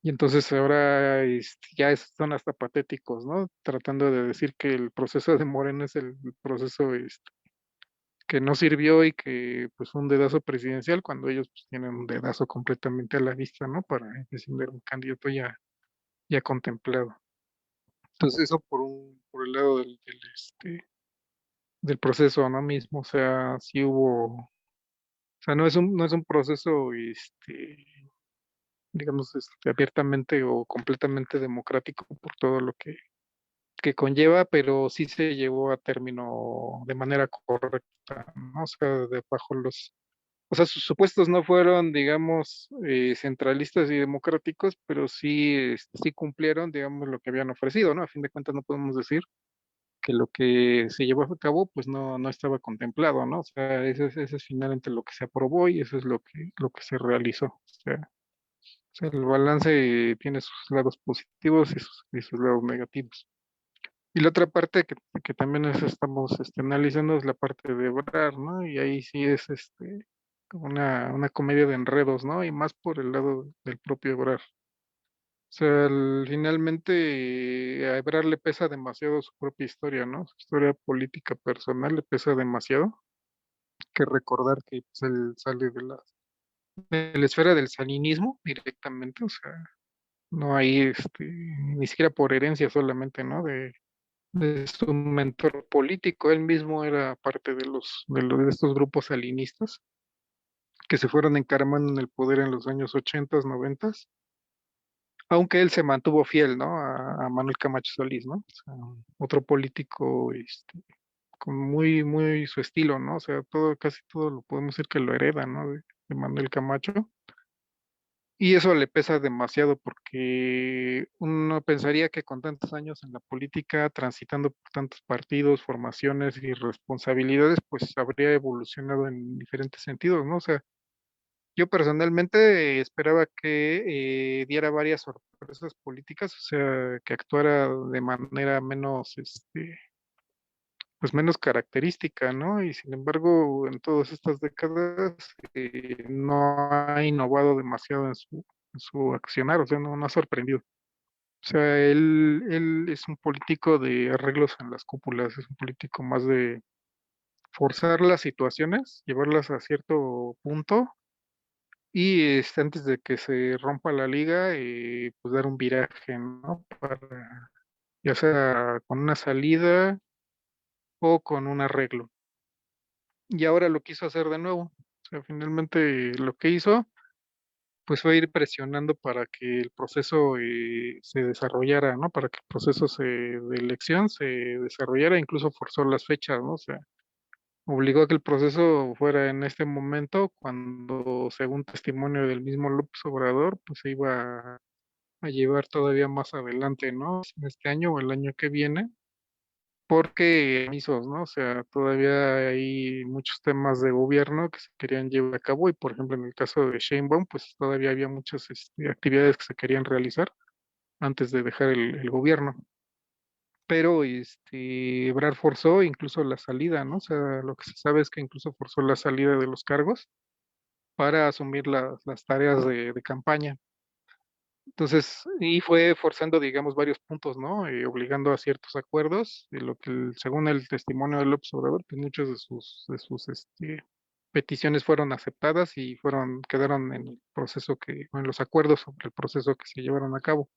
Speaker 1: Y entonces ahora ya son hasta patéticos, ¿no? Tratando de decir que el proceso de Morena es el proceso que no sirvió y que pues fue un dedazo presidencial, cuando ellos pues, tienen un dedazo completamente a la vista, ¿no? Para defender un candidato ya contemplado. Entonces eso por el lado del proceso, ¿no? Mismo, o sea, sí hubo, o sea, no es un proceso, digamos, abiertamente o completamente democrático por todo lo que conlleva, pero sí se llevó a término de manera correcta, ¿no? O sea, o sea, sus supuestos no fueron, digamos, centralistas y democráticos, pero sí, sí cumplieron, digamos, lo que habían ofrecido, ¿no? A fin de cuentas no podemos decir que lo que se llevó a cabo, pues no estaba contemplado, ¿no? O sea, eso es finalmente lo que se aprobó y eso es lo que se realizó. O sea, el balance tiene sus lados positivos y sus lados negativos. Y la otra parte que también estamos analizando es la parte de Ebrard, ¿no? Y ahí sí es como una comedia de enredos, ¿no? Y más por el lado del propio Ebrard. O sea, finalmente a Ebrard le pesa demasiado su propia historia, ¿no? Su historia política personal le pesa demasiado. Que recordar que pues, él sale de la esfera del salinismo directamente, o sea, no hay ni siquiera por herencia solamente, ¿no? De su mentor político. Él mismo era parte de estos grupos salinistas que se fueron encaramando en el poder en los años 80, 90, aunque él se mantuvo fiel, ¿no? A Manuel Camacho Solís, ¿no? O sea, otro político con muy su estilo, ¿no? O sea, casi todo lo podemos decir que lo hereda, ¿no? De Manuel Camacho. Y eso le pesa demasiado porque uno pensaría que con tantos años en la política, transitando por tantos partidos, formaciones y responsabilidades, pues habría evolucionado en diferentes sentidos, ¿no? O sea, yo personalmente esperaba que diera varias sorpresas políticas, o sea, que actuara de manera menos, pues menos característica, ¿no? Y sin embargo, en todas estas décadas no ha innovado demasiado en su accionar, o sea, no ha sorprendido. O sea, él es un político de arreglos en las cúpulas, es un político más de forzar las situaciones, llevarlas a cierto punto y antes de que se rompa la liga, pues dar un viraje, ¿no? Para, ya sea con una salida o con un arreglo. Y ahora lo quiso hacer de nuevo. O sea, finalmente lo que hizo, pues fue ir presionando para que el proceso se desarrollara, ¿no? Para que el proceso de elección se desarrollara, incluso forzó las fechas, ¿no? O sea, obligó a que el proceso fuera en este momento, cuando, según testimonio del mismo López Obrador, pues se iba a llevar todavía más adelante, ¿no? En este año o el año que viene porque permisos, ¿no? O sea, todavía hay muchos temas de gobierno que se querían llevar a cabo y, por ejemplo, en el caso de Sheinbaum, pues todavía había muchas actividades que se querían realizar antes de dejar el gobierno. Pero Ebrard forzó incluso la salida, ¿no? O sea, lo que se sabe es que incluso forzó la salida de los cargos para asumir las tareas de campaña. Entonces, y fue forzando, digamos, varios puntos, ¿no? Obligando a ciertos acuerdos, de lo que, según el testimonio de López Obrador, pues muchas de sus peticiones fueron aceptadas y quedaron en el proceso en los acuerdos sobre el proceso que se llevaron a cabo.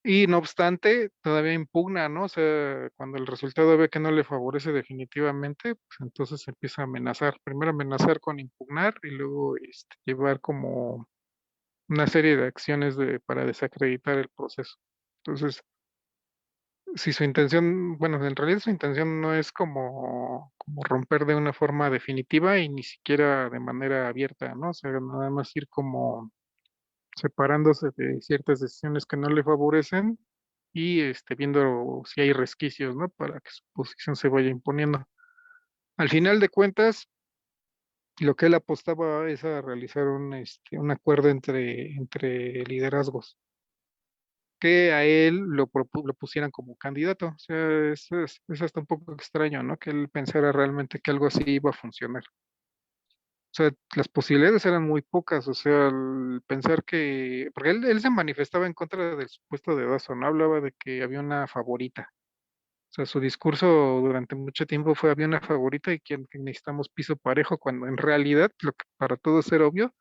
Speaker 1: Y no obstante, todavía impugna, ¿no? O sea, cuando el resultado ve que no le favorece definitivamente, pues entonces empieza a amenazar. Primero amenazar con impugnar y luego llevar como una serie de acciones para desacreditar el proceso. Entonces, si su intención, bueno, en realidad su intención no es como romper de una forma definitiva y ni siquiera de manera abierta, ¿no? O sea, nada más ir como separándose de ciertas decisiones que no le favorecen y viendo si hay resquicios, ¿no? Para que su posición se vaya imponiendo. Al final de cuentas, lo que él apostaba es a realizar un acuerdo entre liderazgos que a él lo pusieran como candidato. O sea, es hasta un poco extraño, ¿no? Que él pensara realmente que algo así iba a funcionar. O sea, las posibilidades eran muy pocas, o sea, el pensar porque él se manifestaba en contra del supuesto dedazo, ¿no? Hablaba de que había una favorita. O sea, su discurso durante mucho tiempo fue había una favorita y que necesitamos piso parejo, cuando en realidad, lo que para todos era obvio,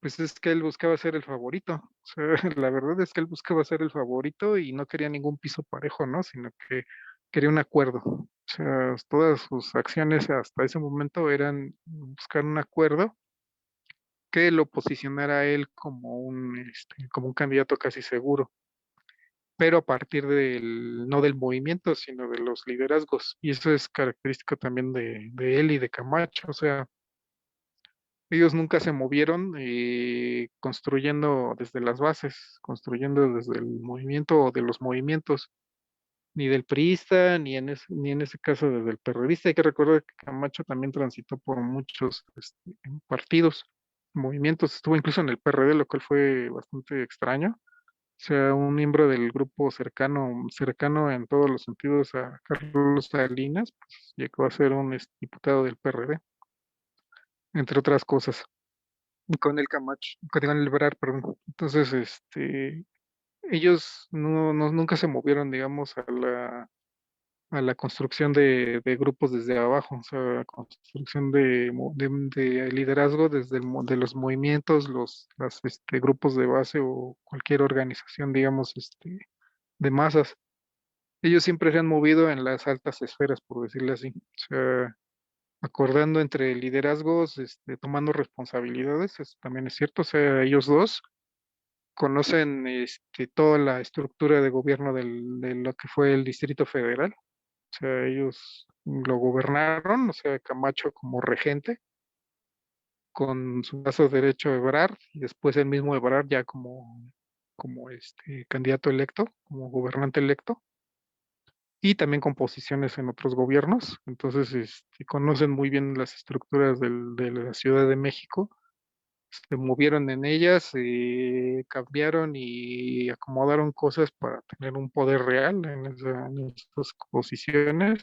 Speaker 1: pues es que él buscaba ser el favorito. O sea, la verdad es que él buscaba ser el favorito y no quería ningún piso parejo, ¿no? Sino que quería un acuerdo. O sea, todas sus acciones hasta ese momento eran buscar un acuerdo que lo posicionara a él como un candidato casi seguro, pero a partir no del movimiento, sino de los liderazgos. Y eso es característico también de él y de Camacho. O sea, ellos nunca se movieron construyendo desde las bases, construyendo desde el movimiento o de los movimientos, ni del priista, ni en ese caso desde el perredista. Hay que recordar que Camacho también transitó por muchos partidos, movimientos, estuvo incluso en el PRD, lo cual fue bastante extraño. O sea, un miembro del grupo cercano en todos los sentidos a Carlos Salinas, pues llegó a ser un diputado del PRD, entre otras cosas. Y con el Camacho, con el Ebrard, perdón. Entonces, ellos nunca se movieron, digamos, a la construcción de grupos desde abajo, o sea, la construcción de liderazgo desde de los movimientos, grupos de base o cualquier organización, digamos, de masas. Ellos siempre se han movido en las altas esferas, por decirlo así. O sea, acordando entre liderazgos, tomando responsabilidades, eso también es cierto. O sea, ellos dos conocen toda la estructura de gobierno de lo que fue el Distrito Federal. O sea, ellos lo gobernaron, o sea, Camacho como regente, con su brazo derecho Ebrard, y después el mismo Ebrard ya como candidato electo, como gobernante electo, y también con posiciones en otros gobiernos. Entonces, conocen muy bien las estructuras de la Ciudad de México, se movieron en ellas, cambiaron y acomodaron cosas para tener un poder real en esas posiciones.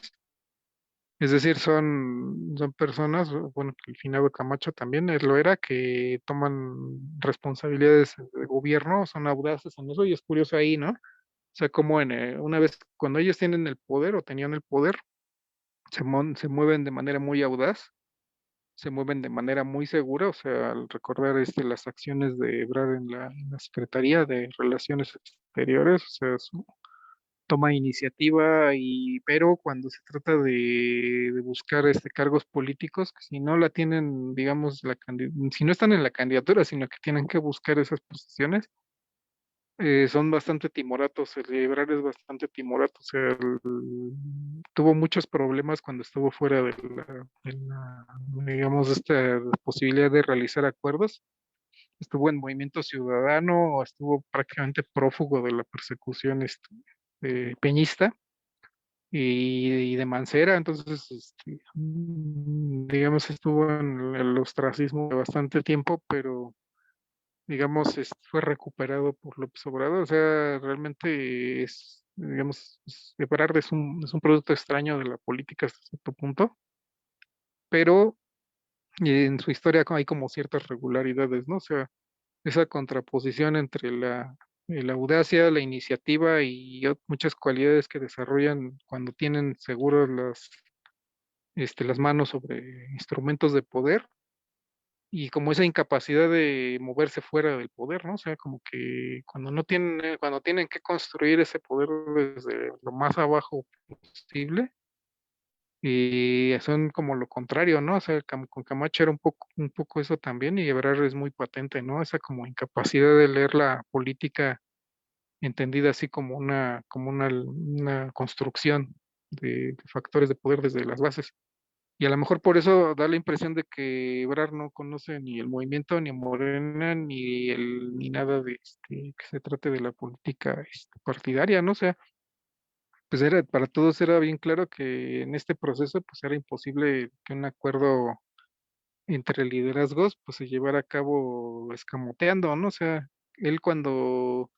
Speaker 1: Es decir, son personas, bueno, que el finado Camacho también lo era, que toman responsabilidades de gobierno, son audaces en eso, y es curioso ahí, ¿no? O sea, como una vez, cuando ellos tienen el poder o tenían el poder, se mueven de manera muy audaz, se mueven de manera muy segura. O sea, al recordar las acciones de Ebrard en la Secretaría de Relaciones Exteriores, o sea, toma iniciativa, pero cuando se trata de buscar cargos políticos, que si no la tienen, digamos, si no están en la candidatura, sino que tienen que buscar esas posiciones, son bastante timoratos. El Ebrard es bastante timorato. O sea, tuvo muchos problemas cuando estuvo fuera digamos, esta posibilidad de realizar acuerdos. Estuvo en Movimiento Ciudadano, estuvo prácticamente prófugo de la persecución peñista y de Mancera. Entonces, digamos, estuvo en el ostracismo bastante tiempo, pero digamos, fue recuperado por López Obrador. O sea, realmente digamos, Ebrard es un producto extraño de la política hasta cierto punto, pero en su historia hay como ciertas regularidades, ¿no? O sea, esa contraposición entre la audacia, la iniciativa y muchas cualidades que desarrollan cuando tienen seguros las manos sobre instrumentos de poder, y como esa incapacidad de moverse fuera del poder, ¿no? O sea, como que cuando tienen que construir ese poder desde lo más abajo posible, y son como lo contrario, ¿no? O sea, con Camacho era un poco eso también, y Ebrard es muy patente, ¿no? Esa como incapacidad de leer la política entendida así como una construcción de factores de poder desde las bases. Y a lo mejor por eso da la impresión de que Ebrard no conoce ni el movimiento, ni a Morena, ni nada que se trate de la política partidaria, ¿no? O sea, pues para todos era bien claro que en este proceso pues era imposible que un acuerdo entre liderazgos pues se llevara a cabo escamoteando, ¿no? O sea, él eso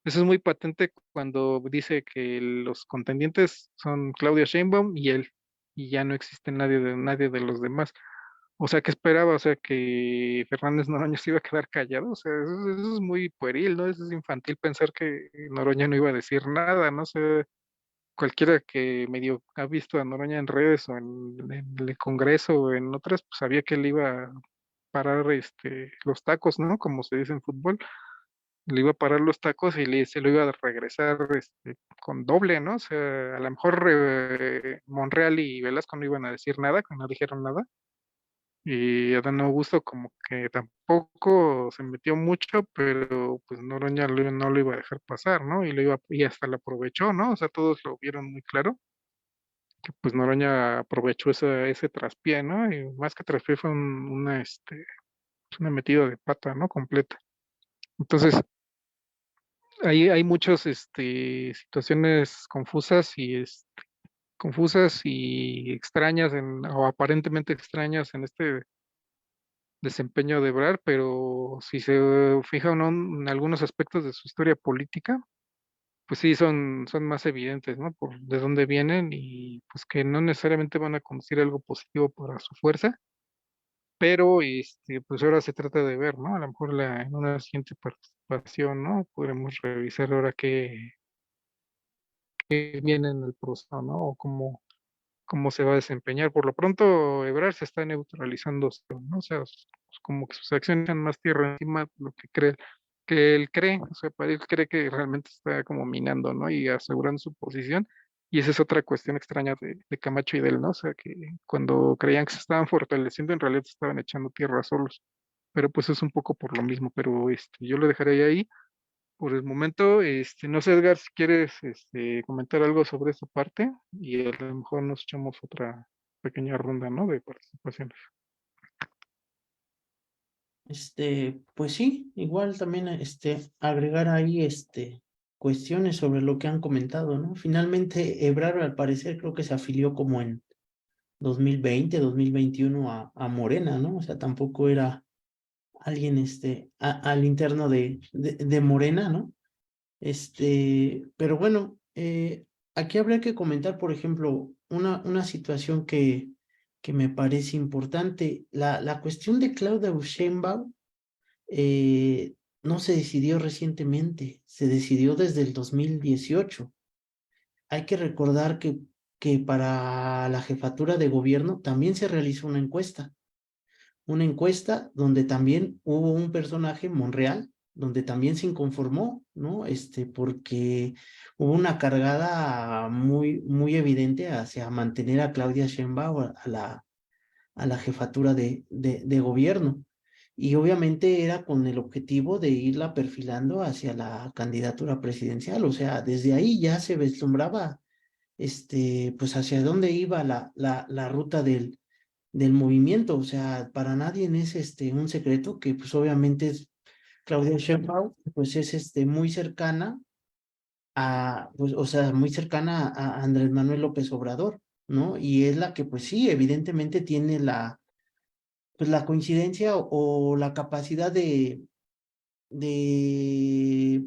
Speaker 1: es muy patente cuando dice que los contendientes son Claudia Sheinbaum y él, y ya no existe nadie de los demás. O sea, ¿qué esperaba? O sea, que Fernández Noroña se iba a quedar callado. O sea, eso es muy pueril, ¿no? Eso es infantil pensar que Noroña no iba a decir nada, ¿no? O sea, cualquiera que medio ha visto a Noroña en redes o en el Congreso o en otras, pues sabía que él iba a parar los tacos, ¿no? Como se dice en fútbol, le iba a parar los tacos y se lo iba a regresar con doble, ¿no? O sea, a lo mejor Monreal y Velasco no iban a decir nada, que no dijeron nada, Y Adán Augusto como que tampoco se metió mucho, pero pues Noroña no lo iba a dejar pasar, ¿no? Y hasta lo aprovechó, ¿no? O sea, todos lo vieron muy claro, que pues Noroña aprovechó ese traspié, ¿no? Y más que traspié fue una metida de pata, ¿no? Completa. Entonces, hay muchas situaciones confusas y extrañas o aparentemente extrañas en este desempeño de Ebrard, pero si se fija uno en algunos aspectos de su historia política, pues sí son más evidentes, ¿no? Por de dónde vienen y pues que no necesariamente van a conducir a algo positivo para su fuerza, pero pues ahora se trata de ver, ¿no? A lo mejor en una siguiente participación, ¿no? Podremos revisar ahora qué viene en el proceso, ¿no? O cómo se va a desempeñar. Por lo pronto, Ebrard se está neutralizando, ¿no? O sea, como que sus acciones están más tierra encima de lo que él cree, o sea, para él cree que realmente está como minando, ¿no? Y asegurando su posición. Y esa es otra cuestión extraña de Camacho y de él, ¿no? O sea, que cuando creían que se estaban fortaleciendo, en realidad se estaban echando tierra solos. Pero pues es un poco por lo mismo, pero yo lo dejaré ahí por el momento. No sé, Edgar, si quieres comentar algo sobre esta parte y a lo mejor nos echamos otra pequeña ronda, ¿no? De participaciones.
Speaker 2: Pues sí, igual también, agregar ahí, cuestiones sobre lo que han comentado, ¿no? Finalmente, Ebrard, al parecer, creo que se afilió como en 2020, 2021 a Morena, ¿no? O sea, tampoco era alguien, al interno de Morena, ¿no? Pero bueno, aquí habría que comentar, por ejemplo, una situación que me parece importante. La cuestión de Claudia Sheinbaum eh, no se decidió recientemente, se decidió desde el 2018. Hay que recordar que para la jefatura de gobierno también se realizó una encuesta donde también hubo un personaje, Monreal, donde también se inconformó, ¿no? Porque hubo una cargada muy, muy evidente hacia mantener a Claudia Sheinbaum a la jefatura de gobierno. Y obviamente era con el objetivo de irla perfilando hacia la candidatura presidencial. O sea, desde ahí ya se vislumbraba, pues hacia dónde iba la ruta del movimiento. O sea, para nadie es un secreto que pues obviamente es Claudia Sheinbaum, pues es muy cercana pues, o sea, muy cercana a Andrés Manuel López Obrador, ¿no? Y es la que pues sí, evidentemente tiene pues la coincidencia o la capacidad de, de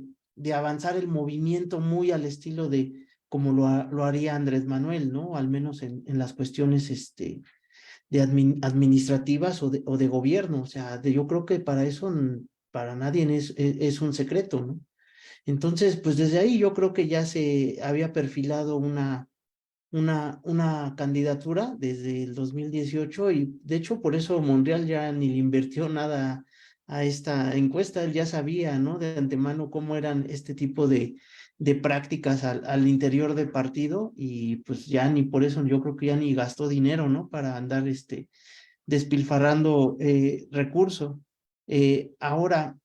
Speaker 2: avanzar el movimiento muy al estilo de como lo haría Andrés Manuel, ¿no? Al menos en las cuestiones de administrativas o de gobierno. O sea, yo creo que para eso, para nadie es un secreto, ¿no? Entonces, pues desde ahí yo creo que ya se había perfilado una candidatura desde el 2018 y de hecho por eso Monreal ya ni le invirtió nada a esta encuesta. Él ya sabía, ¿no? De antemano cómo eran este tipo de prácticas al interior del partido y pues ya ni por eso yo creo que ya ni gastó dinero, ¿no? Para andar despilfarrando recursos. Ahora,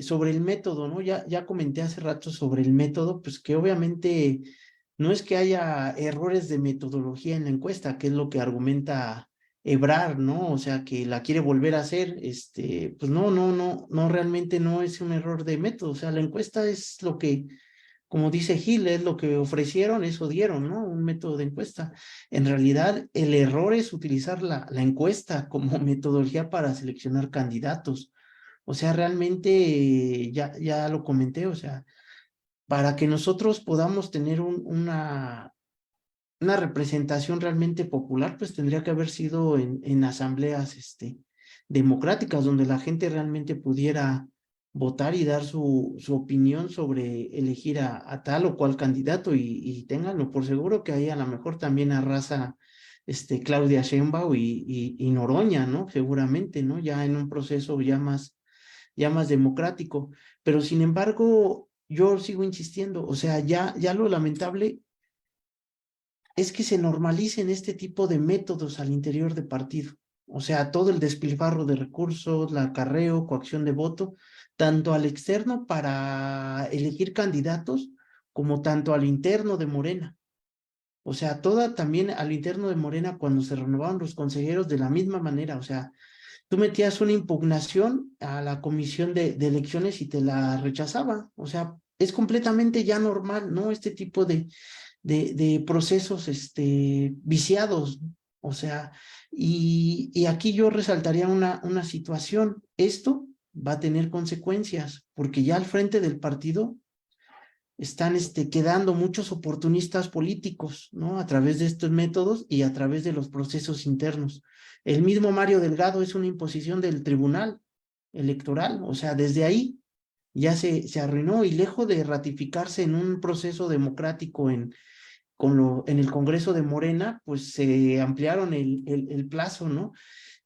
Speaker 2: sobre el método, ¿no? Ya comenté hace rato sobre el método, pues que obviamente no es que haya errores de metodología en la encuesta, que es lo que argumenta Ebrard, ¿no? O sea, que la quiere volver a hacer, pues no, realmente no es un error de método. O sea, la encuesta es lo que, como dice Gil, es lo que ofrecieron, eso dieron, ¿no? Un método de encuesta. En realidad, el error es utilizar la encuesta como metodología para seleccionar candidatos. O sea, realmente ya lo comenté, o sea, para que nosotros podamos tener una representación realmente popular, pues tendría que haber sido en asambleas democráticas, donde la gente realmente pudiera votar y dar su opinión sobre elegir a tal o cual candidato y ténganlo por seguro que ahí a lo mejor también arrasa Claudia Sheinbaum y Noroña, ¿no? Seguramente, ¿no? Ya en un proceso ya más democrático. Pero sin embargo, yo sigo insistiendo, o sea, ya lo lamentable es que se normalicen este tipo de métodos al interior de partido. O sea, todo el despilfarro de recursos, el acarreo, coacción de voto, tanto al externo para elegir candidatos, como tanto al interno de Morena. O sea, toda también al interno de Morena cuando se renovaban los consejeros de la misma manera. O sea, tú metías una impugnación a la comisión de elecciones y te la rechazaba. O sea, es completamente ya normal, ¿no? Este tipo de procesos viciados. O sea, y aquí yo resaltaría una situación. Esto va a tener consecuencias, porque ya al frente del partido están quedando muchos oportunistas políticos, ¿no? A través de estos métodos y a través de los procesos internos. El mismo Mario Delgado es una imposición del Tribunal Electoral, o sea, desde ahí ya se arruinó y lejos de ratificarse en un proceso democrático en el Congreso de Morena, pues se ampliaron el plazo, ¿no?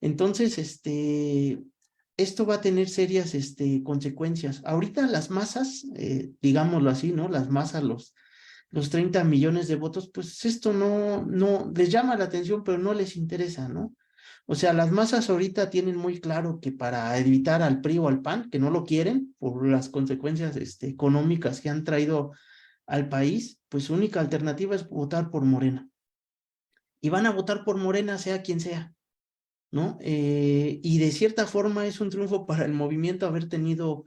Speaker 2: Entonces, esto va a tener serias consecuencias. Ahorita las masas, digámoslo así, ¿no? Las masas, los 30 millones de votos, pues esto no les llama la atención, pero no les interesa, ¿no? O sea, las masas ahorita tienen muy claro que para evitar al PRI o al PAN, que no lo quieren por las consecuencias económicas que han traído al país, pues su única alternativa es votar por Morena. Y van a votar por Morena sea quien sea, ¿no? Y de cierta forma es un triunfo para el movimiento haber tenido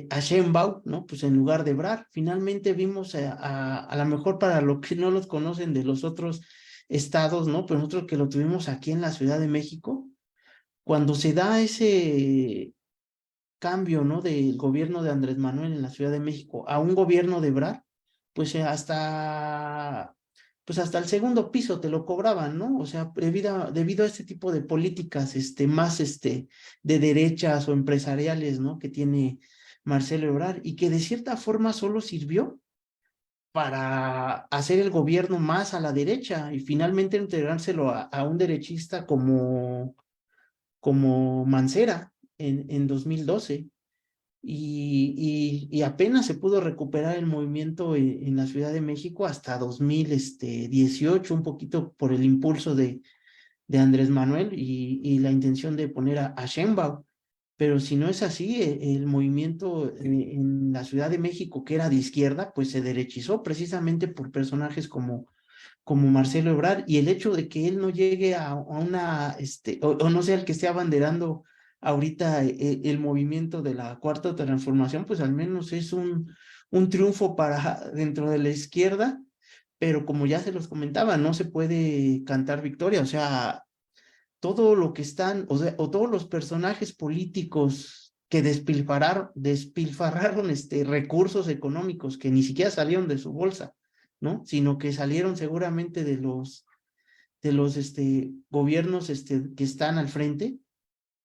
Speaker 2: a Sheinbaum, ¿no? Pues en lugar de Ebrard. Finalmente vimos a lo mejor para los que no los conocen de los otros estados, ¿no? Pues nosotros que lo tuvimos aquí en la Ciudad de México, cuando se da ese cambio, ¿no? Del gobierno de Andrés Manuel en la Ciudad de México a un gobierno de Ebrard, pues hasta el segundo piso te lo cobraban, ¿no? O sea, debido a este tipo de políticas, más, de derechas o empresariales, ¿no? Que tiene Marcelo Ebrard y que de cierta forma solo sirvió para hacer el gobierno más a la derecha y finalmente integrárselo a un derechista como Mancera en 2012 y apenas se pudo recuperar el movimiento en la Ciudad de México hasta 2018, un poquito por el impulso de Andrés Manuel y la intención de poner a Sheinbaum. Pero si no es así, el movimiento en la Ciudad de México, que era de izquierda, pues se derechizó precisamente por personajes como Marcelo Ebrard, y el hecho de que él no llegue a una, o no sea el que esté abanderando ahorita el movimiento de la Cuarta Transformación, pues al menos es un triunfo para dentro de la izquierda, pero como ya se los comentaba, no se puede cantar victoria, o sea, todo lo que están, o sea, o todos los personajes políticos que despilfarraron recursos económicos que ni siquiera salieron de su bolsa, ¿no? Sino que salieron seguramente de los gobiernos que están al frente,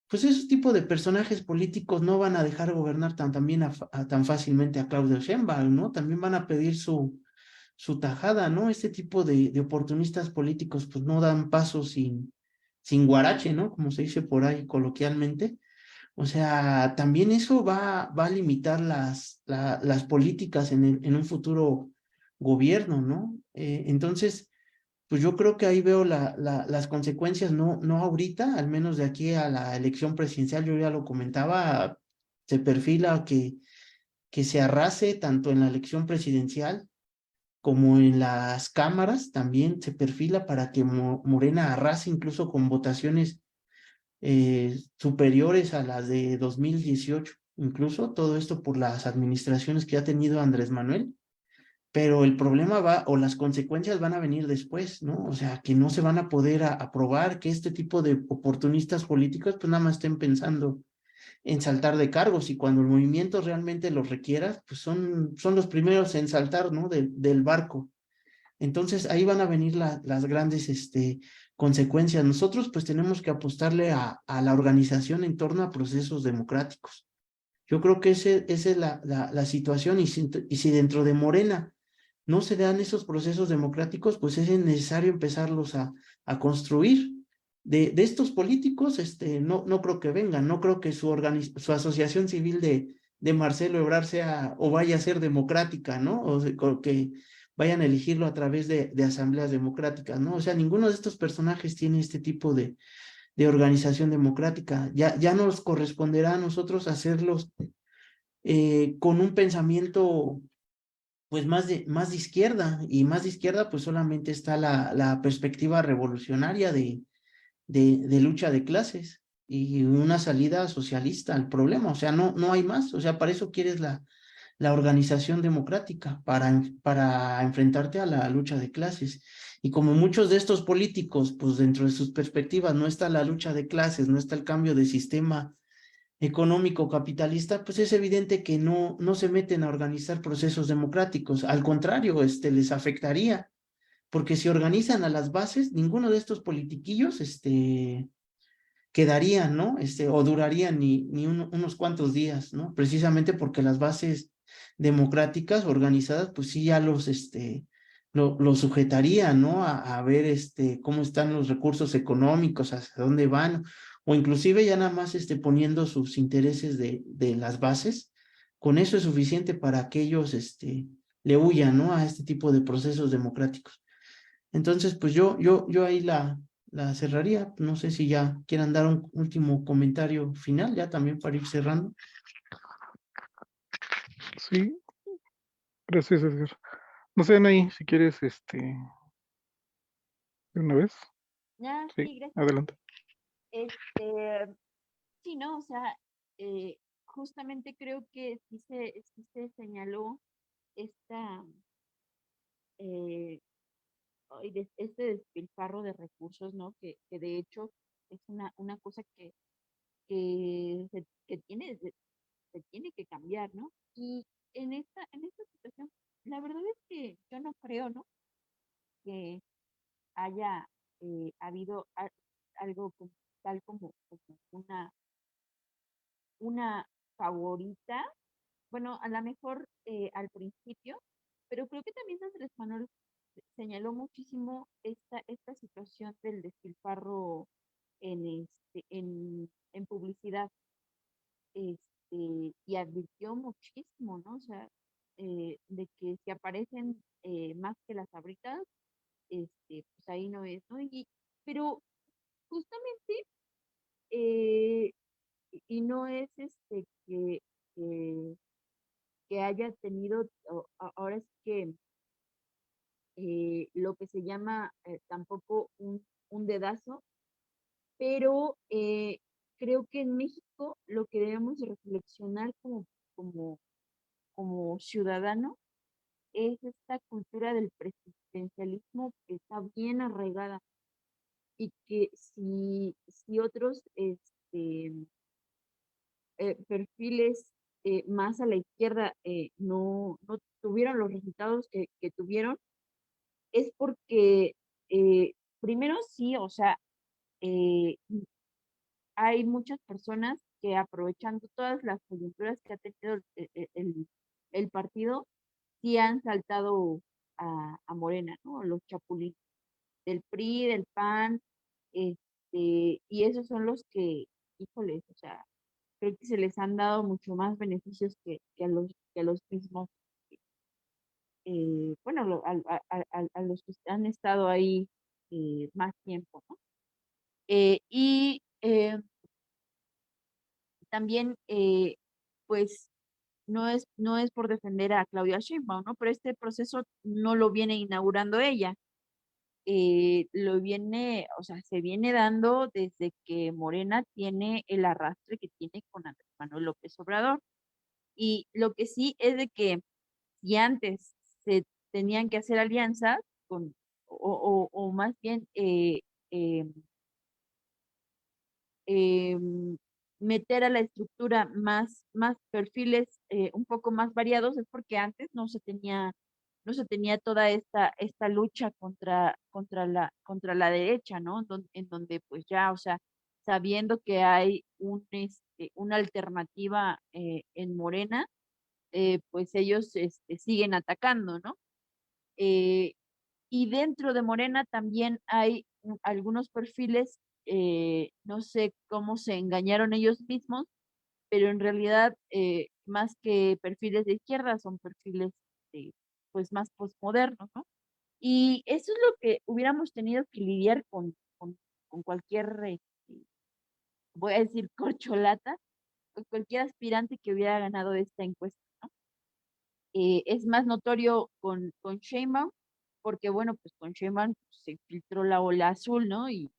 Speaker 2: pues esos tipos de personajes políticos no van a dejar gobernar también tan fácilmente a Claudio Sheinbaum, ¿no? También van a pedir su tajada, ¿no? Este tipo de oportunistas políticos pues no dan paso sin guarache, ¿no? Como se dice por ahí coloquialmente. O sea, también eso va a limitar las políticas en un futuro gobierno, ¿no? Entonces, pues yo creo que ahí veo las consecuencias, no ahorita, al menos de aquí a la elección presidencial, yo ya lo comentaba, se perfila que se arrase tanto en la elección presidencial como en las cámaras, también se perfila para que Morena arrase incluso con votaciones superiores a las de 2018, incluso todo esto por las administraciones que ha tenido Andrés Manuel, pero el problema va o las consecuencias van a venir después, ¿no? O sea, que no se van a poder aprobar, que este tipo de oportunistas políticos pues nada más estén pensando en saltar de cargos y cuando el movimiento realmente los requiera, pues son los primeros en saltar, ¿no? Del barco. Entonces ahí van a venir las grandes consecuencias. Nosotros pues tenemos que apostarle a la organización en torno a procesos democráticos. Yo creo que esa es la situación y si dentro de Morena no se dan esos procesos democráticos, pues es necesario empezarlos a construir. De estos políticos, no creo que vengan, no creo que su asociación civil de Marcelo Ebrard sea o vaya a ser democrática, ¿no? O que vayan a elegirlo a través de asambleas democráticas, ¿no? O sea, ninguno de estos personajes tiene este tipo de organización democrática. Ya nos corresponderá a nosotros hacerlos con un pensamiento pues más de izquierda, y más de izquierda pues solamente está la perspectiva revolucionaria de lucha de clases y una salida socialista al problema. O sea, no hay más. O sea, para eso quieres la organización democrática, para enfrentarte a la lucha de clases. Y como muchos de estos políticos, pues dentro de sus perspectivas no está la lucha de clases, no está el cambio de sistema económico capitalista, pues es evidente que no se meten a organizar procesos democráticos. Al contrario, les afectaría, porque si organizan a las bases, ninguno de estos politiquillos, quedarían, ¿no? O durarían ni unos cuantos días, ¿no? Precisamente porque las bases democráticas organizadas, pues sí ya lo sujetarían, ¿no? A ver, cómo están los recursos económicos, hacia dónde van, o inclusive ya nada más, poniendo sus intereses de las bases. Con eso es suficiente para que ellos, le huyan, ¿no? A este tipo de procesos democráticos. Entonces, pues yo ahí la cerraría. No sé si ya quieran dar un último comentario final, ya también para ir cerrando.
Speaker 1: Sí, gracias, Edgar. No sé, Anaí, si quieres, de una vez.
Speaker 3: Ya,
Speaker 1: Sí,
Speaker 3: sí, gracias.
Speaker 1: adelante.
Speaker 3: Este, sí, ¿no? O sea, justamente creo que sí se señaló esta, eh, este despilfarro de recursos, ¿no? Que de hecho es una cosa que se tiene que cambiar, ¿no? Y en esta situación, la verdad es que yo no creo, ¿no? Que haya habido algo tal como una favorita. Bueno, a lo mejor al principio, pero creo que también Andrés Manuel señaló muchísimo esta situación del despilfarro en publicidad, y advirtió muchísimo, ¿no? O sea, de que si aparecen más que las abritas, pues ahí no es, ¿no? Pero justamente, eh, y no es que, que haya tenido, ahora es que lo que se llama tampoco un dedazo, pero creo que en México lo que debemos reflexionar como, como ciudadano es esta cultura del presidencialismo que está bien arraigada y que si otros perfiles más a la izquierda no tuvieron los resultados que tuvieron, es porque primero sí, o sea, eh, hay muchas personas que aprovechando todas las coyunturas que ha tenido el partido, sí han saltado a Morena, ¿no? Los chapulines del PRI, del PAN, y esos son los que, híjoles, o sea, creo que se les han dado mucho más beneficios que a los mismos, bueno, a los que han estado ahí más tiempo, ¿no? Y también, pues, no es por defender a Claudia Sheinbaum, ¿no? Pero este proceso no lo viene inaugurando ella, o sea, se viene dando desde que Morena tiene el arrastre que tiene con Andrés Manuel López Obrador. Y lo que sí es de que si antes se tenían que hacer alianzas con, o más bien eh, eh, meter a la estructura más perfiles un poco más variados, es porque antes no se tenía toda esta lucha contra la derecha, ¿no? En donde pues ya, o sea, sabiendo que hay una alternativa en Morena, pues ellos siguen atacando, ¿no? Eh, y dentro de Morena también hay algunos perfiles, no sé cómo se engañaron ellos mismos, pero en realidad más que perfiles de izquierda son perfiles pues más postmodernos, ¿no? Y eso es lo que hubiéramos tenido que lidiar con cualquier voy a decir corcholata, con cualquier aspirante que hubiera ganado esta encuesta, ¿no? Es más notorio con Sheinbaum, porque bueno, pues con Sheinbaum se filtró la ola azul, ¿no? Y,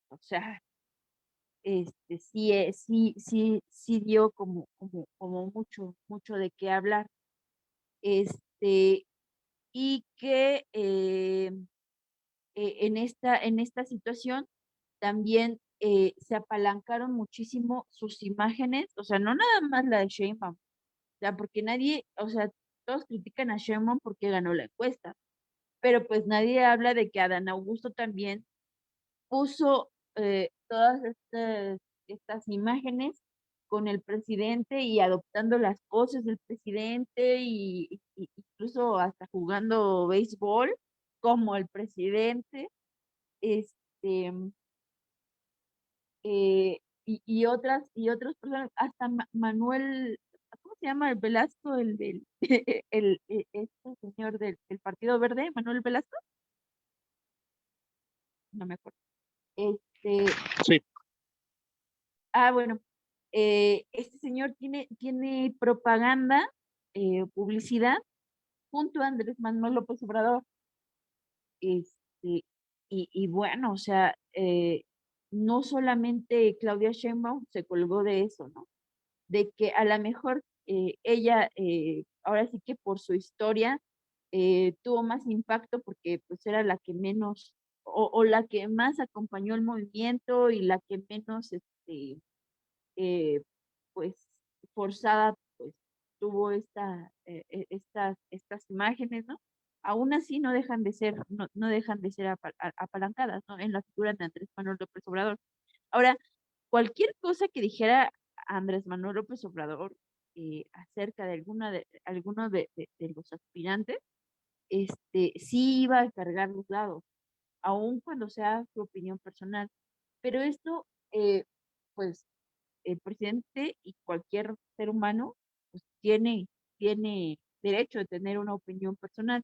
Speaker 3: o sea, sí, sí dio como mucho de qué hablar. Y que en esta situación también se apalancaron muchísimo sus imágenes, o sea, no nada más la de Sheinbaum, o sea, porque nadie, o sea, todos critican a Sheinbaum porque ganó la encuesta, pero pues nadie habla de que Adán Augusto también puso todas estas imágenes con el presidente y adoptando las poses del presidente y incluso hasta jugando béisbol como el presidente, este, y otras personas, hasta Manuel, ¿cómo se llama? El Velasco, el del, este señor del Partido Verde, Manuel Velasco, no me acuerdo.
Speaker 1: Sí,
Speaker 3: Bueno, este señor tiene propaganda, publicidad, junto a Andrés Manuel López Obrador. Este, y bueno, o sea, no solamente Claudia Sheinbaum se colgó de eso, ¿no? De que a lo mejor ella, ahora sí que por su historia, tuvo más impacto porque pues era la que menos, o la que más acompañó el movimiento y la que menos, eh, pues forzada, pues tuvo estas imágenes, ¿no? Aún así no dejan de ser, no dejan de ser apalancadas, ¿no? En la figura de Andrés Manuel López Obrador. Ahora, cualquier cosa que dijera Andrés Manuel López Obrador acerca de alguno de los aspirantes, sí iba a cargar los dados, aun cuando sea su opinión personal. Pero esto, pues, el presidente y cualquier ser humano pues, tiene derecho de tener una opinión personal.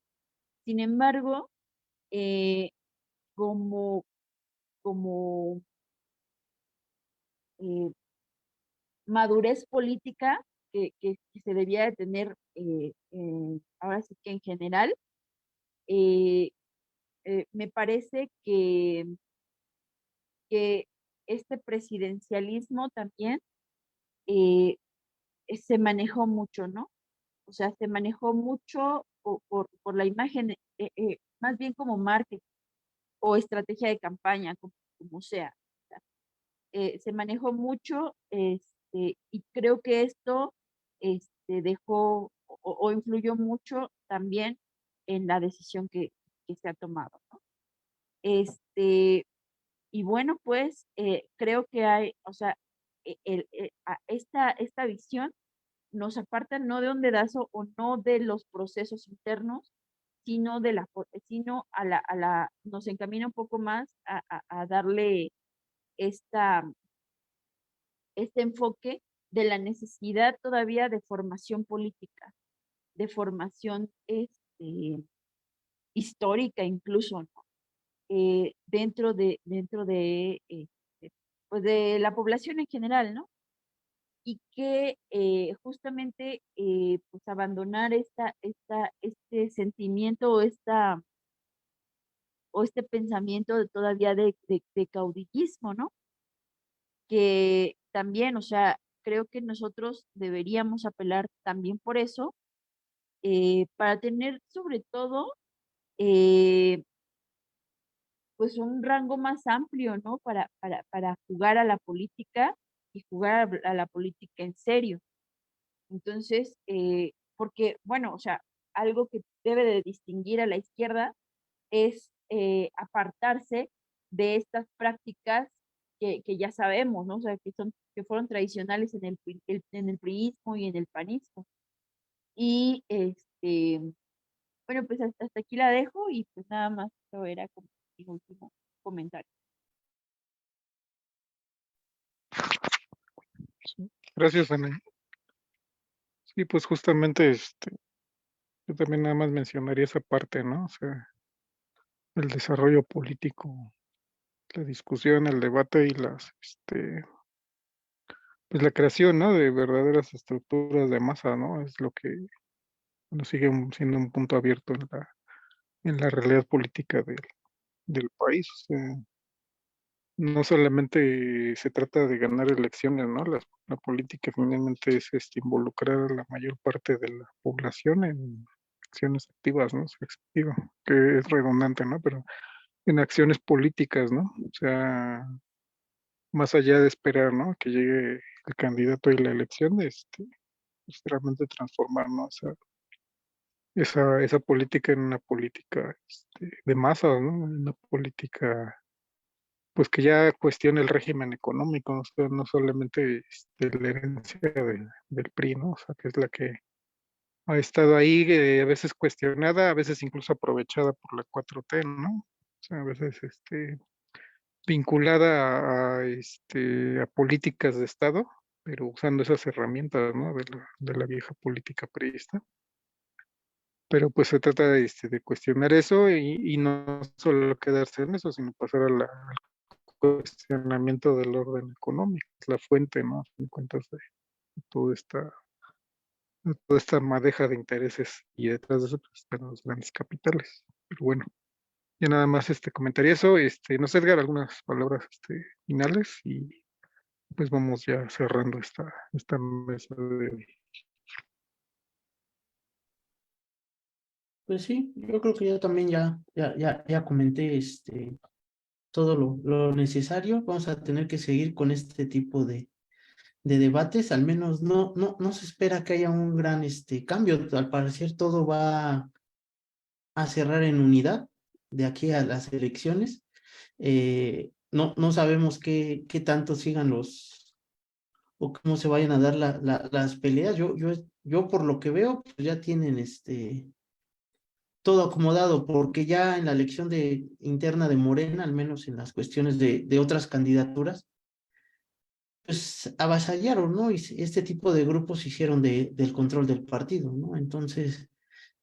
Speaker 3: Sin embargo, eh, como, como eh, madurez política que se debía de tener, ahora sí que en general, eh, me parece que este presidencialismo también eh, se manejó mucho, ¿no? O sea, se manejó mucho por la imagen, más bien como marketing o estrategia de campaña, como sea. O sea, se manejó mucho y creo que esto dejó o influyó mucho también en la decisión que se ha tomado, ¿no? Y bueno, pues creo que hay, o sea, esta visión nos aparta no de un dedazo o no de los procesos internos, sino sino nos encamina un poco más a darle esta, este enfoque de la necesidad todavía de formación política, de formación histórica incluso, ¿no? Dentro pues de la población en general, ¿no? Y que justamente pues abandonar este sentimiento o este pensamiento todavía de caudillismo, ¿no? Que también, o sea, creo que nosotros deberíamos apelar también por eso, para tener sobre todo eh, pues un rango más amplio, ¿no? Para jugar a la política y jugar a la política en serio. Entonces, porque, bueno, o sea, algo que debe de distinguir a la izquierda es apartarse de estas prácticas que ya sabemos, ¿no? O sea, que fueron tradicionales en el priismo y en el panismo. Y bueno, pues hasta aquí la dejo y pues nada más esto era como mi último comentario.
Speaker 1: sí. Gracias, Ana. Sí, pues justamente yo también nada más mencionaría esa parte, ¿no? O sea, el desarrollo político la discusión, el debate y pues la creación, ¿no? De verdaderas estructuras de masa, ¿no? Es lo que bueno, sigue siendo un punto abierto en la realidad política del país. O sea, no solamente se trata de ganar elecciones, ¿no? La política finalmente es involucrar a la mayor parte de la población en acciones activas, ¿no? O sea, digo, que es redundante, ¿no? Pero en acciones políticas, ¿no? O sea, más allá de esperar, ¿no? Que llegue el candidato y la elección, pues, realmente transformar, ¿no? Esa política en una política de masas, ¿no? Una política pues que ya cuestiona el régimen económico, o sea, no solamente la herencia del PRI, ¿no? O sea, que es la que ha estado ahí, a veces cuestionada, a veces incluso aprovechada por la 4T, ¿no? O sea, a veces vinculada a políticas de Estado, pero usando esas herramientas, ¿no? De la vieja política priista. Pero pues se trata de cuestionar eso y no solo quedarse en eso, sino pasar al cuestionamiento del orden económico, es la fuente, ¿no? A fin de cuentas toda esta, toda esta madeja de intereses y detrás de eso pues, están los grandes capitales. Pero bueno, ya nada más comentaría eso, no sé, Edgar, algunas palabras finales y pues vamos ya cerrando esta mesa de hoy.
Speaker 2: Pues sí, yo creo que yo también ya comenté todo lo necesario. Vamos a tener que seguir con este tipo de debates, al menos no se espera que haya un gran cambio. Al parecer todo va a cerrar en unidad de aquí a las elecciones. No sabemos qué tanto sigan o cómo se vayan a dar las peleas. Yo por lo que veo, pues ya tienen todo acomodado, porque ya en la elección interna de Morena, al menos en las cuestiones de otras candidaturas, pues avasallaron, ¿no? Y este tipo de grupos hicieron del control del partido, ¿no? Entonces,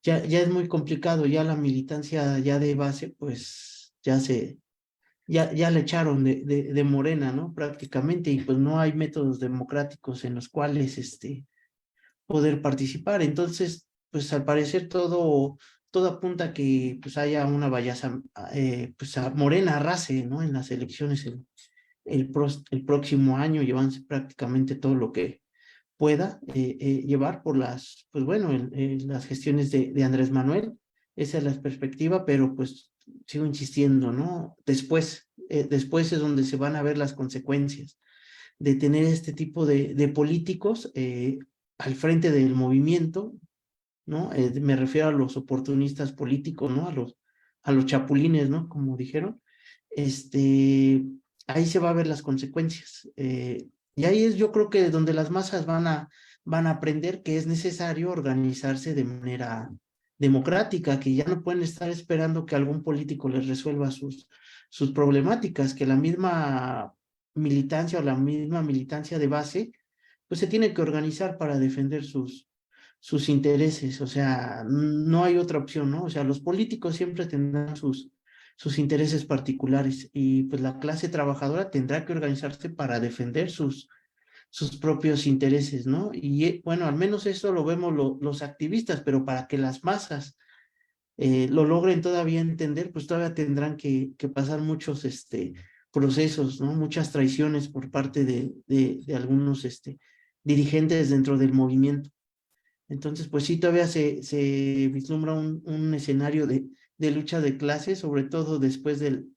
Speaker 2: ya es muy complicado, ya la militancia ya de base, pues ya le echaron de Morena, ¿no? Prácticamente, y pues no hay métodos democráticos en los cuales poder participar. Entonces, pues al parecer todo apunta a que pues haya una vallaza, pues a Morena arrase, ¿no? En las elecciones el próximo año, llevándose prácticamente todo lo que pueda llevar por pues bueno, las gestiones de Andrés Manuel. Esa es la perspectiva, pero pues sigo insistiendo, ¿no? Después es donde se van a ver las consecuencias de tener este tipo de políticos al frente del movimiento, ¿no? Me refiero a los oportunistas políticos, ¿no? A los chapulines, ¿no? Como dijeron. Ahí se va a ver las consecuencias. Y ahí es, yo creo que donde las masas van a aprender que es necesario organizarse de manera democrática, que ya no pueden estar esperando que algún político les resuelva sus problemáticas, que la misma militancia o la misma militancia de base, pues se tiene que organizar para defender sus intereses. O sea, no hay otra opción, ¿no? O sea, los políticos siempre tendrán sus intereses particulares y pues la clase trabajadora tendrá que organizarse para defender sus propios intereses, ¿no? Y bueno, al menos eso lo vemos los activistas, pero para que las masas lo logren todavía entender, pues todavía tendrán que pasar muchos procesos, ¿no? Muchas traiciones por parte de algunos dirigentes dentro del movimiento. Entonces, pues sí, todavía se vislumbra un escenario de lucha de clases, sobre todo después del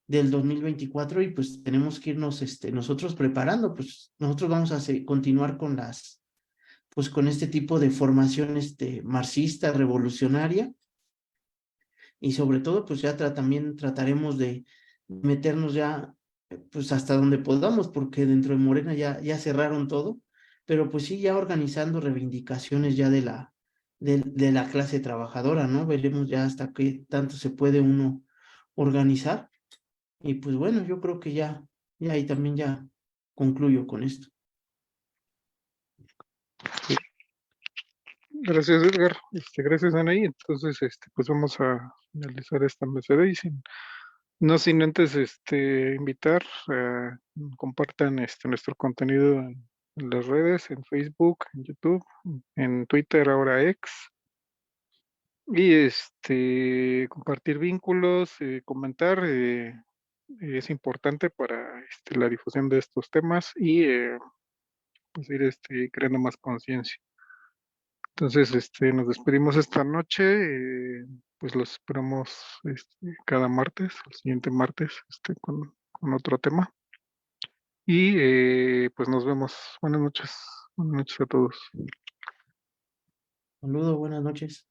Speaker 2: 2024, y pues tenemos que irnos nosotros preparando, pues nosotros vamos a continuar pues con este tipo de formación marxista, revolucionaria, y sobre todo, pues ya también trataremos de meternos ya, pues hasta donde podamos, porque dentro de Morena ya cerraron todo, pero pues sí, ya organizando reivindicaciones ya de la clase trabajadora, ¿no? Veremos ya hasta qué tanto se puede uno organizar, y pues bueno, yo creo que ya ahí también ya concluyo con esto.
Speaker 1: Gracias, Edgar. Gracias, Anaí. Entonces, pues vamos a finalizar esta mesa de hoy sin No sin antes invitar, compartan nuestro contenido en las redes, en Facebook, en YouTube, en Twitter, ahora X, y compartir vínculos, comentar, es importante para la difusión de estos temas y pues ir creando más conciencia. Entonces, nos despedimos esta noche, pues los esperamos cada martes, el siguiente martes, con otro tema. Y pues nos vemos. Buenas noches a todos.
Speaker 2: Saludos, buenas noches.